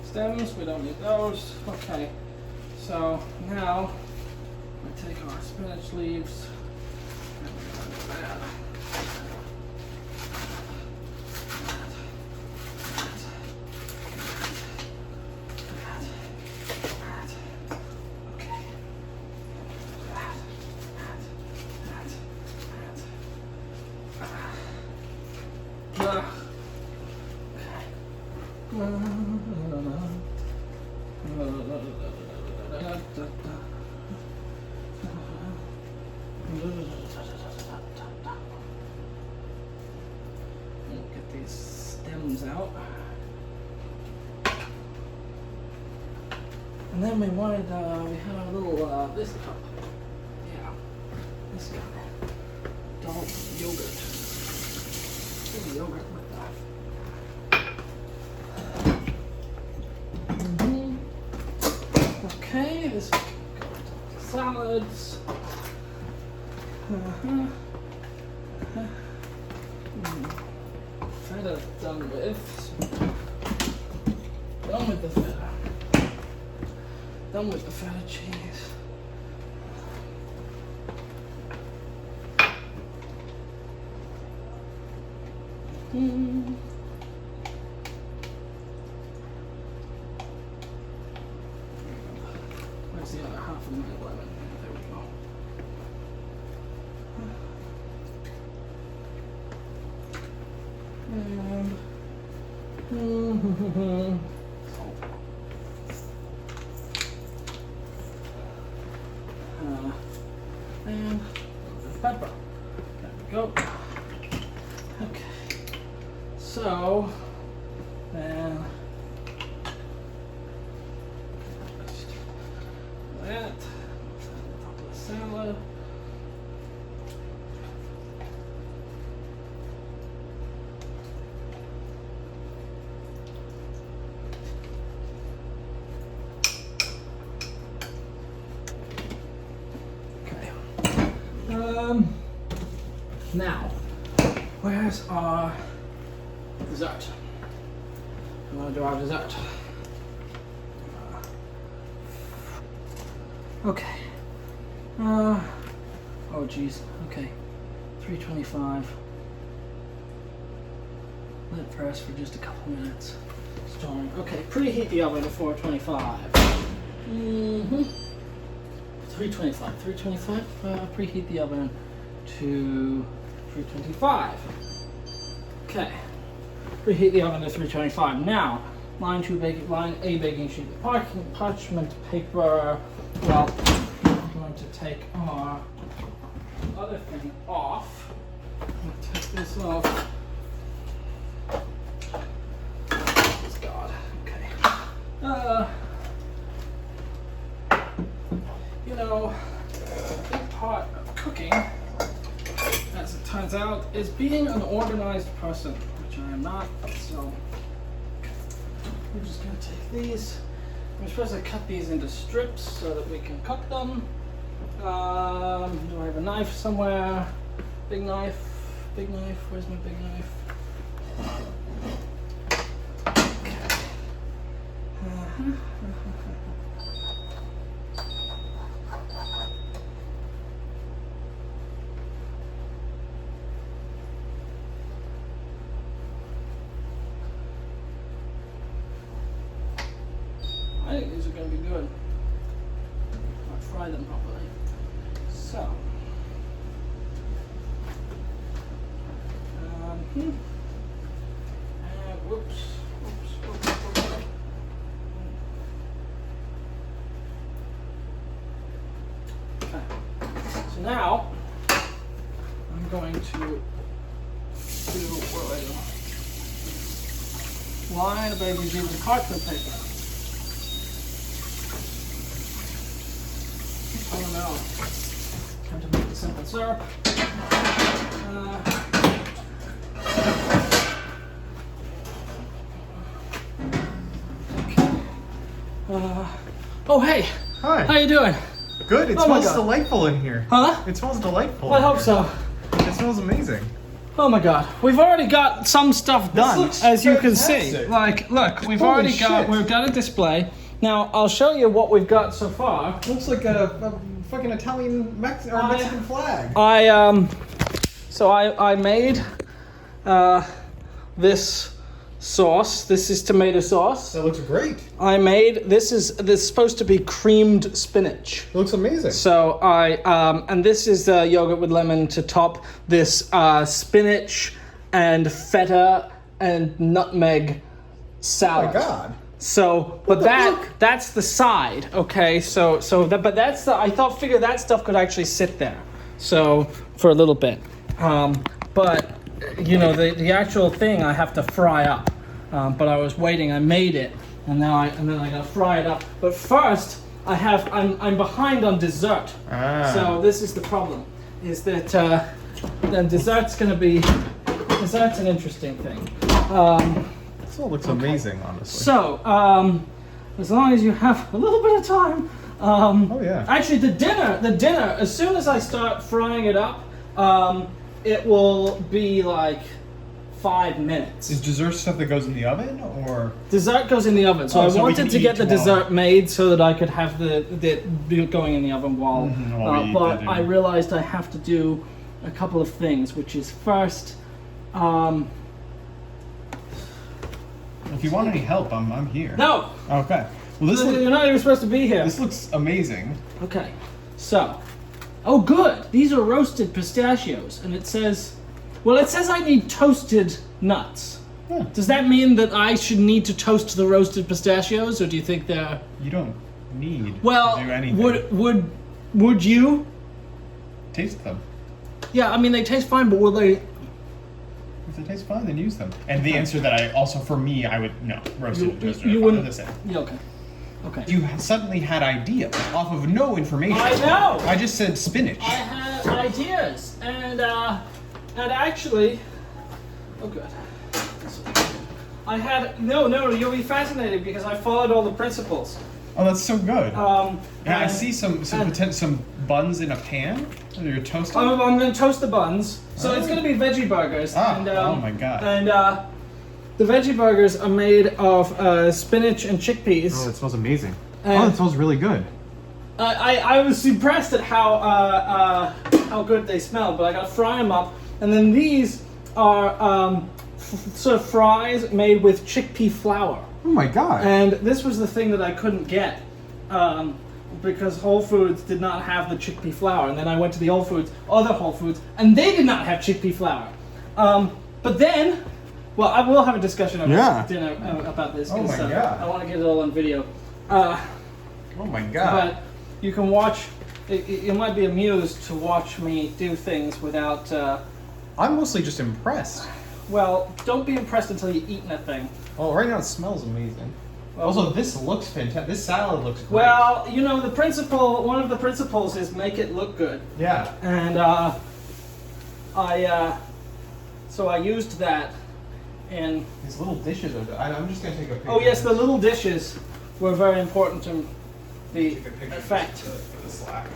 Stems, we don't need those. Okay, so now we take our spinach leaves and we're going to add get these stems out. And then we wanted, we had a little, this cup. Yeah, this guy. Dollop yogurt. Yogurt with that. Okay, this is going to the salads. Feta done with. Done with the feta. Done with the feta cheese. Where's the other half of my lemon? There we go. And salt. And pepper. There we go. Okay. So, then that on top of the salad. Okay. Now, where's our dessert? We want to do our dessert. Okay. Oh geez. Okay. 325. Let it press for just a couple minutes. Storm. Okay. Preheat the oven to 425. 325. 325. Preheat the oven to 325. Okay. Preheat the oven to 325. Now, line a baking sheet of parchment paper. Well, I'm going to take our other thing off. I'm going to take this off. Oh God. Okay. You know, a big part of cooking, as it turns out, is being an organized person, which I am not. So we're just going to take these. We're supposed to cut these into strips so that we can cook them. Do I have a knife somewhere? Big knife. Big knife. Where's my big knife? Okay. I think these are going to be good. I'll fry them properly. So. Whoops. Okay. So now I'm going to do what do I do? Line the baby's in the parchment paper. Oh no. Time to make the simple syrup. Oh hey! Hi. How you doing? Good. It Oh my smells God. delightful in here. Huh? It smells delightful. Well, I hope so. It smells amazing. Oh my God, we've already got some stuff done, looks as you can see. fantastic. Like, look, we've Holy already got, shit. we've got a display. Now, I'll show you what we've got so far. Looks like a fucking Italian Mexican flag. I made this sauce. This is tomato sauce. That looks great. This is supposed to be creamed spinach. It looks amazing. So and this is yogurt with lemon to top this spinach and feta and nutmeg salad. Oh my God. So, but that's the side, okay? But that's I figured that stuff could actually sit there. So for a little bit, but you know the actual thing I have to fry up. But I was waiting. I made it, and then I gotta fry it up. But first, I'm behind on dessert. So this is the problem, is that then dessert's an interesting thing. This all looks amazing, honestly. So as long as you have a little bit of time. Oh yeah. Actually, the dinner. As soon as I start frying it up, it will be like 5 minutes. Is dessert stuff that goes in the oven, or? Dessert goes in the oven, so I so we wanted can to get the eat dessert made so that I could have the going in the oven while. while we eat but the I dinner. realized I have to do a couple of things, which is first. If you want any help, I'm here. No, Okay. Well, you're not even supposed to be here. this looks amazing. Okay, so, oh good, these are roasted pistachios, and it says I need toasted nuts. Yeah. Does that mean that I should need to toast the roasted pistachios, or do you think they're... You don't need Well, to do anything. would you? Taste them. Yeah, I mean, they taste fine, but will they... If they taste fine, then use them. And the answer that I would no roasted toast. You wouldn't. The same. Yeah, okay. Okay. You suddenly had ideas off of no information. I know. I just said spinach. I had ideas, and actually, oh good. You'll be fascinated because I followed all the principles. Oh, that's so good. Yeah, I see some buns in a pan that you're toasting. I'm going to toast the buns, so it's going to be veggie burgers. Oh my God. And the veggie burgers are made of spinach and chickpeas. Oh, it smells amazing. And it smells really good. I was impressed at how good they smell, but I got to fry them up. And then these are sort of fries made with chickpea flour. Oh my God. And this was the thing that I couldn't get because Whole Foods did not have the chickpea flour. And then I went to the other Whole Foods, and they did not have chickpea flour. But then, well, I will have a discussion over dinner about this. Oh my God. I want to get it all on video. Oh my God. But you can watch. You might be amused to watch me do things without. I'm mostly just impressed. Well, don't be impressed until you've eaten a thing. Well, right now it smells amazing. Well, Also, this looks fantastic. This salad looks great. Well, you know, one of the principles is make it look good. Yeah. And so I used that in. These little dishes are. I'm just gonna take a picture. Oh yes, the little dishes were very important to the Take a picture effect. for the Slack.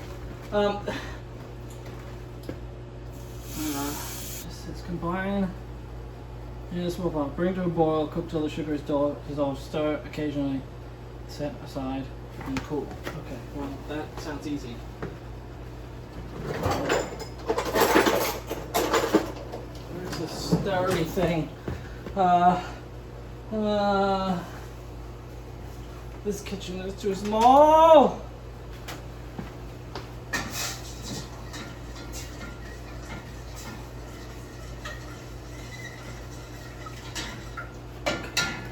Let's combine. Yes, we'll bring to a boil, cook till the sugar is dissolved, stir occasionally, set aside, and cool. Okay, well, that sounds easy. Where's the stirry thing? This kitchen is too small.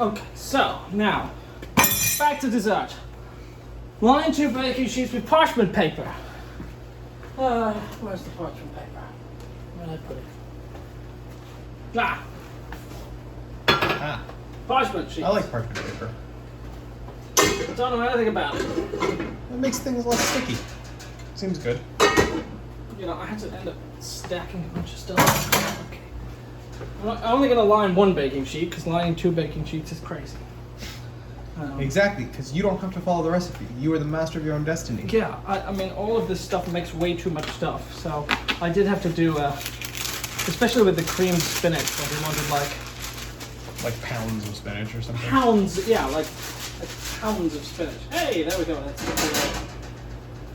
Okay, so now back to dessert. Line 2 baking sheets with parchment paper. Where's the parchment paper? Where did I put it? Parchment sheets. I like parchment paper. I don't know anything about it. It makes things less sticky. Seems good. You know, I had to end up stacking a bunch of stuff. Okay. I'm only gonna line 1 baking sheet because lining 2 baking sheets is crazy. Exactly, because you don't have to follow the recipe. You are the master of your own destiny. Yeah, I mean, all of this stuff makes way too much stuff, so I did have to do, especially with the creamed spinach, where we wanted Like pounds of spinach or something? pounds, yeah, like pounds of spinach. Hey, there we go, that's right.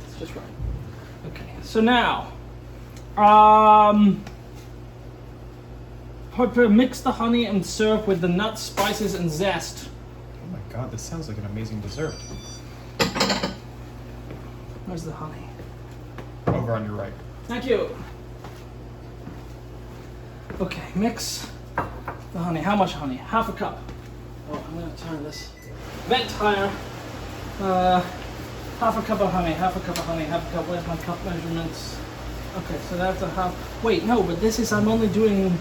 It's just right. Okay, so now, mix the honey and syrup with the nuts, spices, and zest. Oh my god, this sounds like an amazing dessert. Where's the honey? Over on your right. Thank you. Okay, mix the honey. How much honey? Half a cup. Oh, I'm gonna turn this vent higher. Half a cup of honey, half a cup of honey, half a cup. Where's my cup measurements? Okay, so that's a half. Wait, no, but this is, I'm only doing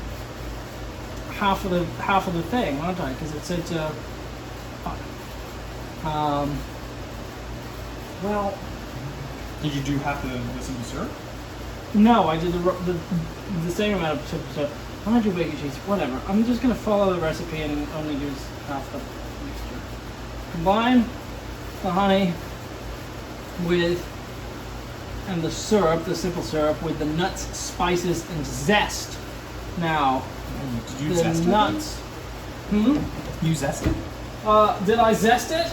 half of the thing, aren't I? Because it said fuck. Well, Did you do half the simple syrup? no, I did the same amount of simple syrup. I'm gonna do baking sheets, whatever. I'm just gonna follow the recipe and only use half the mixture. Combine the honey and the syrup, the simple syrup, with the nuts, spices, and zest. Now, Did you the zest it? nuts. You zest it? Did I zest it?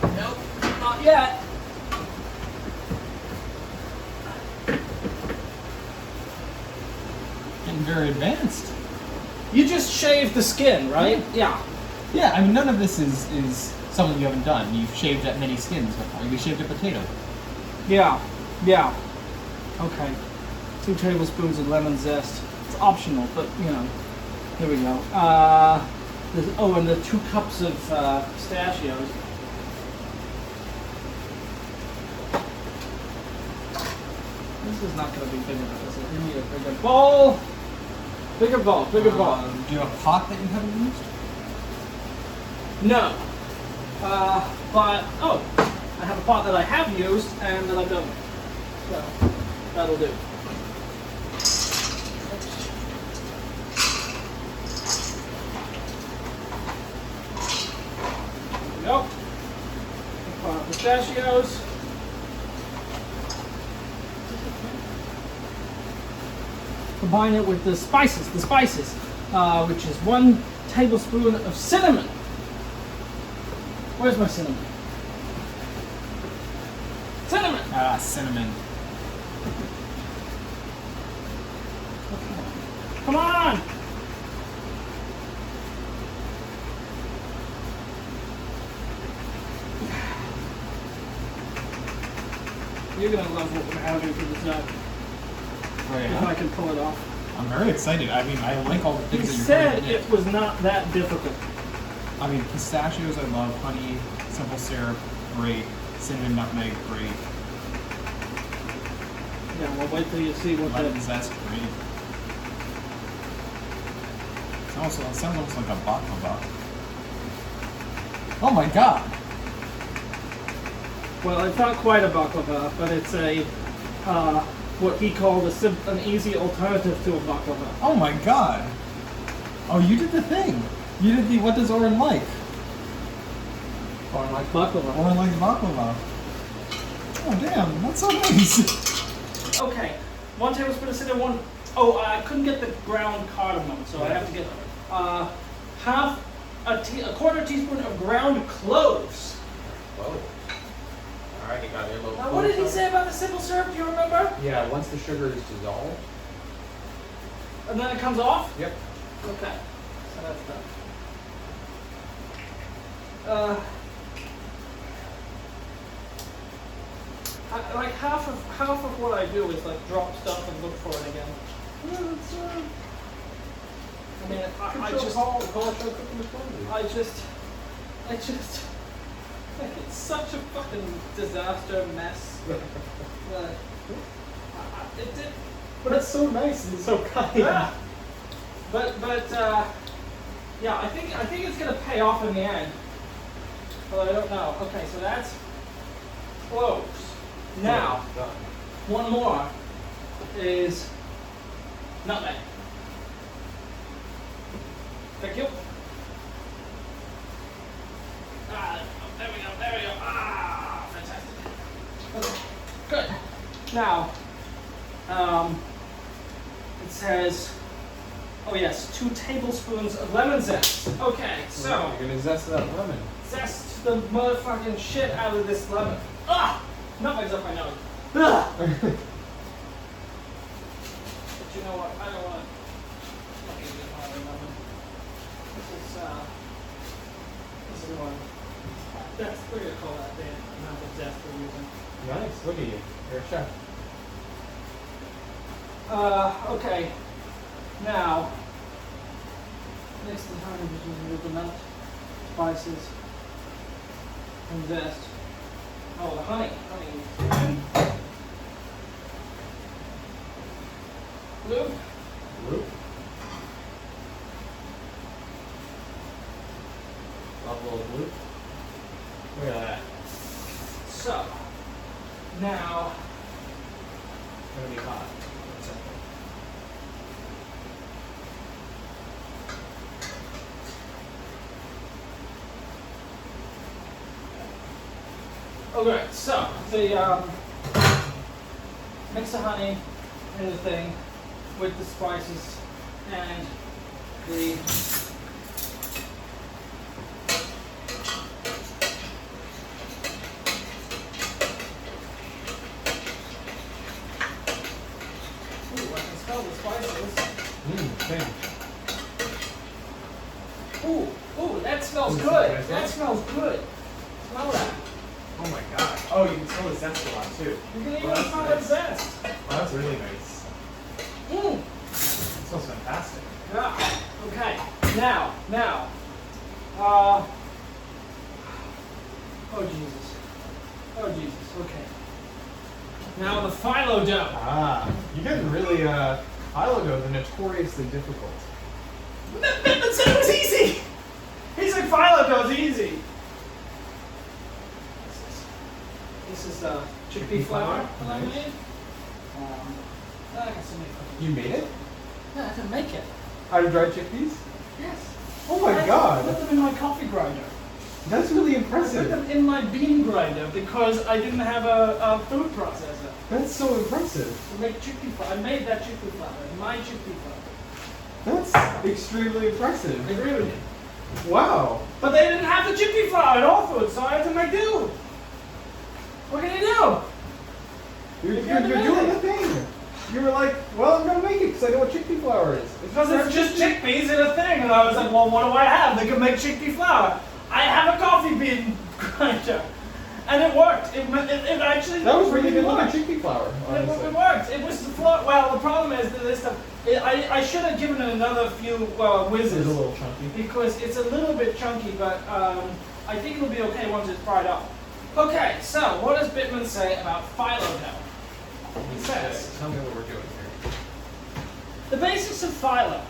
Nope, not yet. Getting very advanced. You just shaved the skin, right? Yeah. Yeah, I mean, none of this is something you haven't done. You've shaved that many skins before. You shaved a potato. Yeah. Okay. 2 tablespoons of lemon zest. It's optional, but you know. Here we go. And the 2 cups of pistachios. This is not going to be big enough, is it? We need a bigger bowl. Bigger bowl. Do you have a pot that you haven't used? No. But I have a pot that I have used and that I've done. So that'll do. Nope. Pistachios. Combine it with the spices, which is 1 tablespoon of cinnamon. Where's my cinnamon? Cinnamon! Ah, cinnamon. Come on! You're gonna love what we're having for dessert. Oh, If yeah? I can pull it off. I'm very excited. I mean, I like all the He things that you're said putting in it was not that difficult. I mean, pistachios I love, honey, simple syrup, great, cinnamon, nutmeg, great, Yeah, well, wait till you see what lemon the... zest, great. It sounds almost like a baklava. Oh my god! Well, it's not quite a baklava, but it's a, what he called an easy alternative to a baklava. Oh my god! Oh, you did the thing! You did the what does Oren like? Or like baklava. Oren likes baklava. Oh damn, that's so nice! Okay, 1 tablespoon of cinnamon, I couldn't get the ground cardamom, so I have to get a quarter teaspoon of ground cloves. Whoa. Alright, you got your little. What did he say about the simple syrup? Do you remember? Yeah, once the sugar is dissolved. And then it comes off? Yep. Okay, so that's done. like half of what I do is like drop stuff and look for it again. I mean, I just, like, it's such a fucking disaster mess. It did. But it's so nice and so kind. Yeah. But yeah, I think it's gonna pay off in the end. But I don't know. Okay, so that's close. Now, one more is nutmeg. Thank you. There we go. Fantastic. Okay, good. Now, it says, oh yes, 2 tablespoons of lemon zest. Okay, so you're gonna zest that lemon. Zest the motherfucking shit out of this lemon. Nutmeg's up my nose. But you know what? I don't want to fucking get my lemon. This is one. We're gonna call that the amount of zest we're using. Nice. Look at you. You're a chef. Okay. Now, mix the honey with the nut, spices, and zest. Oh, the honey. Blue. Love a little blue. Look at that. So, now, It's gonna be hot. okay, so the mix the honey in the thing with the spices and the ooh, I can smell the spices. Same. Ooh, that smells Ooh, good. nice, That huh? smells good. Smell that. Oh my god. Oh, you can smell the zest a lot too. You can even Well, that's smell nice. that zest. Oh, that's really nice. It smells fantastic. Yeah. Okay. Now. Oh Jesus. Okay. Now the phyllo dough. You guys really, phyllo doughs are notoriously difficult. That said it was easy. He said phyllo dough's easy. This is chickpea flour that I Nice. made. I got so many fucking. You made it? Yeah, I had to make it. Out of dried chickpeas? Yes. Oh my I god. put them in my coffee grinder. That's really I put impressive. them in my bean grinder because I didn't have a food processor That's so impressive. to make chickpea flour. I made that chickpea flour, my chickpea flour. That's extremely impressive. I agree with you. Wow. But they didn't have the chickpea flour in all foods, so I had to make do. What can you do? You're can't do doing the anything. thing. You were like, well, I'm gonna make it because I know what chickpea flour is. Because it's just chickpeas in a thing, and I was like, well, what do I have? They can make chickpea flour. I have a coffee bean grinder, and it worked. It actually That was really good looking worked. chickpea flour, It honestly. worked. It was the flour. Well, the problem is that this stuff. I should have given it another few It was whizzes a little chunky. because it's a little bit chunky, but I think it'll be okay once it's fried up. Okay, so what does Bittman say about phyllo dough? He says, Tell me what we're doing here. the basics of phyllo.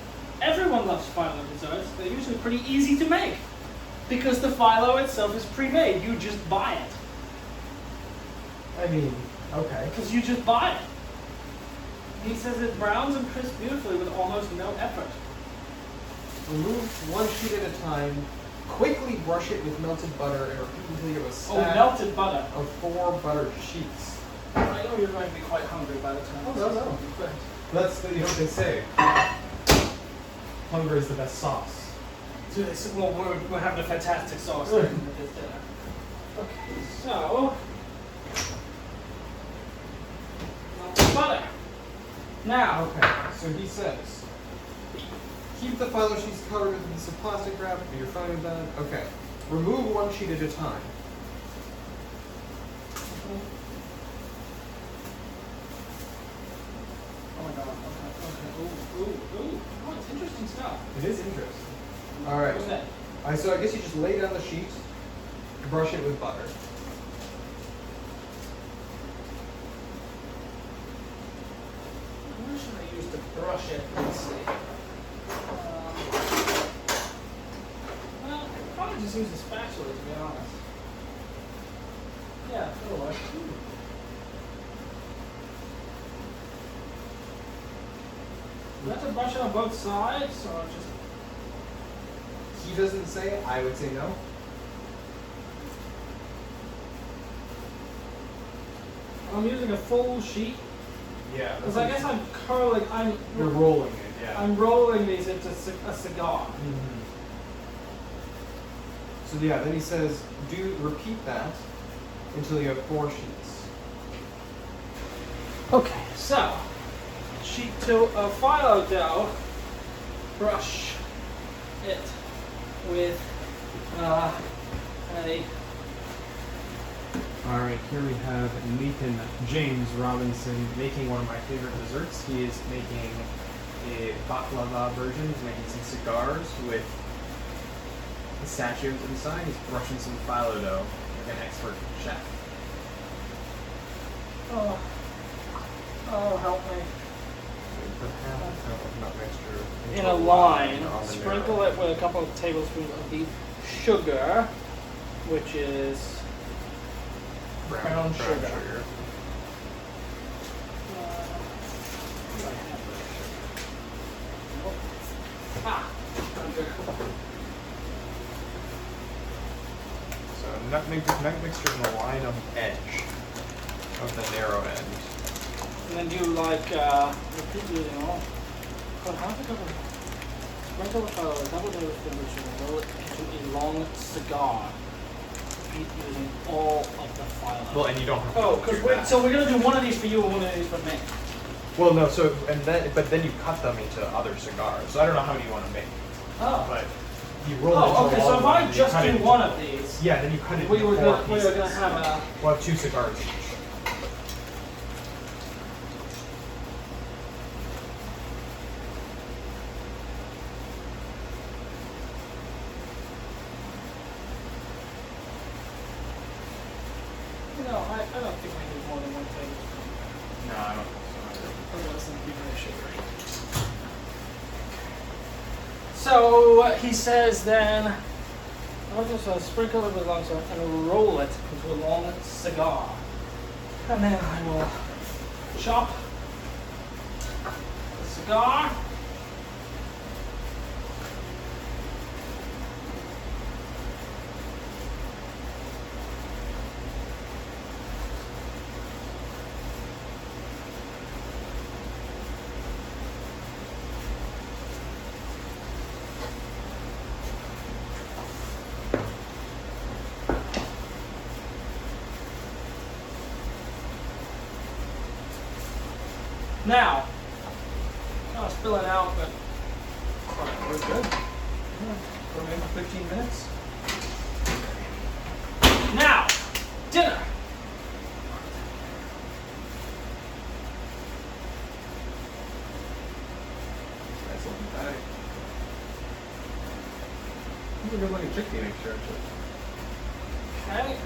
Everyone loves phyllo desserts. They're usually pretty easy to make because the phyllo itself is pre-made. You just buy it. I mean, okay. Because you just buy it. He says it browns and crisps beautifully with almost no effort. Remove one sheet at a time. Quickly brush it with melted butter and repeat until you have a Oh, stack melted butter. of 4 buttered sheets. I know you're going to be quite hungry by the time. Oh, no. That's the, what they say. Hunger is the best sauce. So they said, well, we're having a fantastic sauce with this dinner. Okay, so melted butter. Now, Okay, so he says, keep the phyllo sheets covered with a piece of plastic wrap. You're fine with that? Okay. Remove one sheet at a time. Oh, it's interesting stuff. It is interesting. All right. What's that? So I guess you just lay down the sheet, brush it with butter. What should I use to brush it? Let's see. Well, I'd probably just use a spatula, to be honest. Yeah, that'll work. Do I have to brush it on both sides, or just... He doesn't say. I would say no. I'm using a full sheet, Yeah. because I guess I'm curling, You're rolling it. Yeah. I'm rolling these into a cigar. Mm-hmm. So yeah, then he says, repeat that until you have 4 sheets. Okay, so, sheet 2 of phyllo dough, brush it with a... Alright, here we have Nathan James Robinson making one of my favorite desserts. He is making a baklava version. He's making some cigars with pistachios inside. He's brushing some phyllo dough like an expert chef. Oh, help me. Put half a cup of nut mixture In a line, sprinkle it with a couple of tablespoons of the sugar, which is brown sugar. Brown sugar. So nut mixture in the line on the edge of the narrow end. And then do repeat using all. Put half a cup of sprinkle the phyllo, double tablespoon of sugar, roll it into a long cigar. Repeat using all of the phyllo. Well, and you don't have to. Oh, so we're gonna do one of these for you and one of these for me. Well, no. So but then you cut them into other cigars. So I don't know how many you want to make. Oh. But you roll it into Oh, okay. a So long if one, I and you just cut it do into- one of these, Yeah, then you cut it we into were 4 gonna pieces. have a. We'll have 2 cigars each. No, I don't think we need more than 1 tablespoon. No, I don't think so. Otherwise, it'd be very sugary. So he says then, I'll just sprinkle it with long cigar and roll it into a long cigar. And then I will chop the cigar. Now, I'll spill it out, but we're good. For maybe 15 minutes. Now, dinner. Nice looking patty. This is a good looking chickpea mixture, actually. Okay.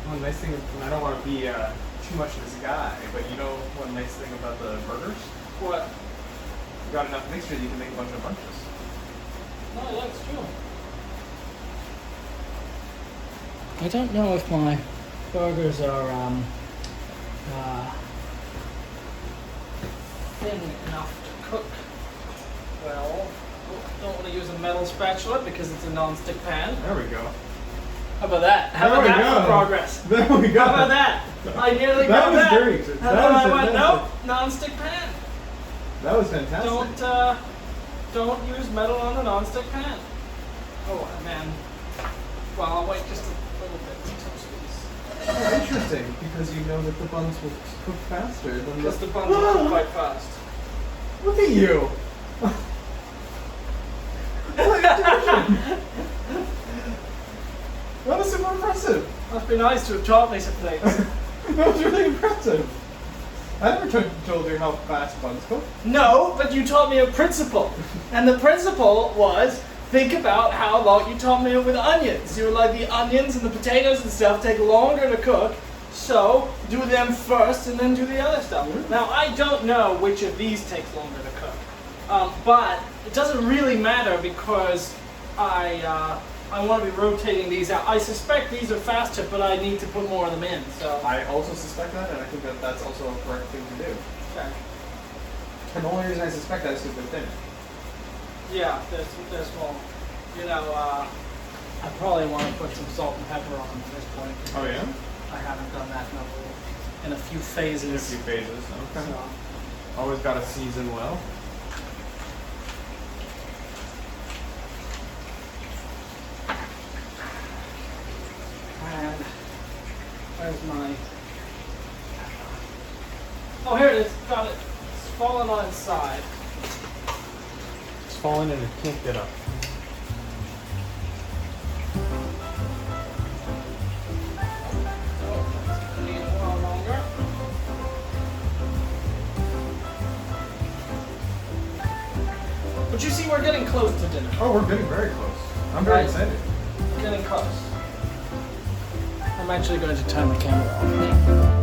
One nice thing, I don't want to be too much of this guy, but you know one nice thing about the burgers? What? You got enough mixture that you can make a bunch of bunches. No, that's true. I don't know if my burgers are thin enough to cook well. I don't want to use a metal spatula because it's a non-stick pan. There we go. How about that? How There about we that go. for progress? There we go. How about that? I nearly That got was that. great. And That then was I went, fantastic. nope, non-stick pan. That was fantastic. Don't don't use metal on a non-stick pan. Oh man. Well, I'll wait just a little bit to touch these. Oh, interesting, because you know that the buns will cook faster than Because the buns will cook quite fast. Look at you! That was super impressive. Must be nice to have taught me some things. That was really impressive. I never told you how fast buns cook. No, but you taught me a principle. And the principle was, think about how long you taught me with onions. You were like, the onions and the potatoes and stuff take longer to cook, so do them first and then do the other stuff. Now, I don't know which of these takes longer to cook. But it doesn't really matter because I want to be rotating these out. I suspect these are faster, but I need to put more of them in, so. I also suspect that, and I think that that's also a correct thing to do. Okay. And the only reason I suspect that is because they're thin. Yeah, they're small. You know, I probably want to put some salt and pepper on them at this point. Oh yeah? I haven't done that in a few phases. In a few phases, okay. So, Always got to season well. and where's my... Oh, here it is. Got it. It's fallen on its side. It's fallen and it can't get up. But you see, we're getting close to dinner. Oh, we're getting very close. I'm very excited. Getting close. I'm actually going to turn the camera off.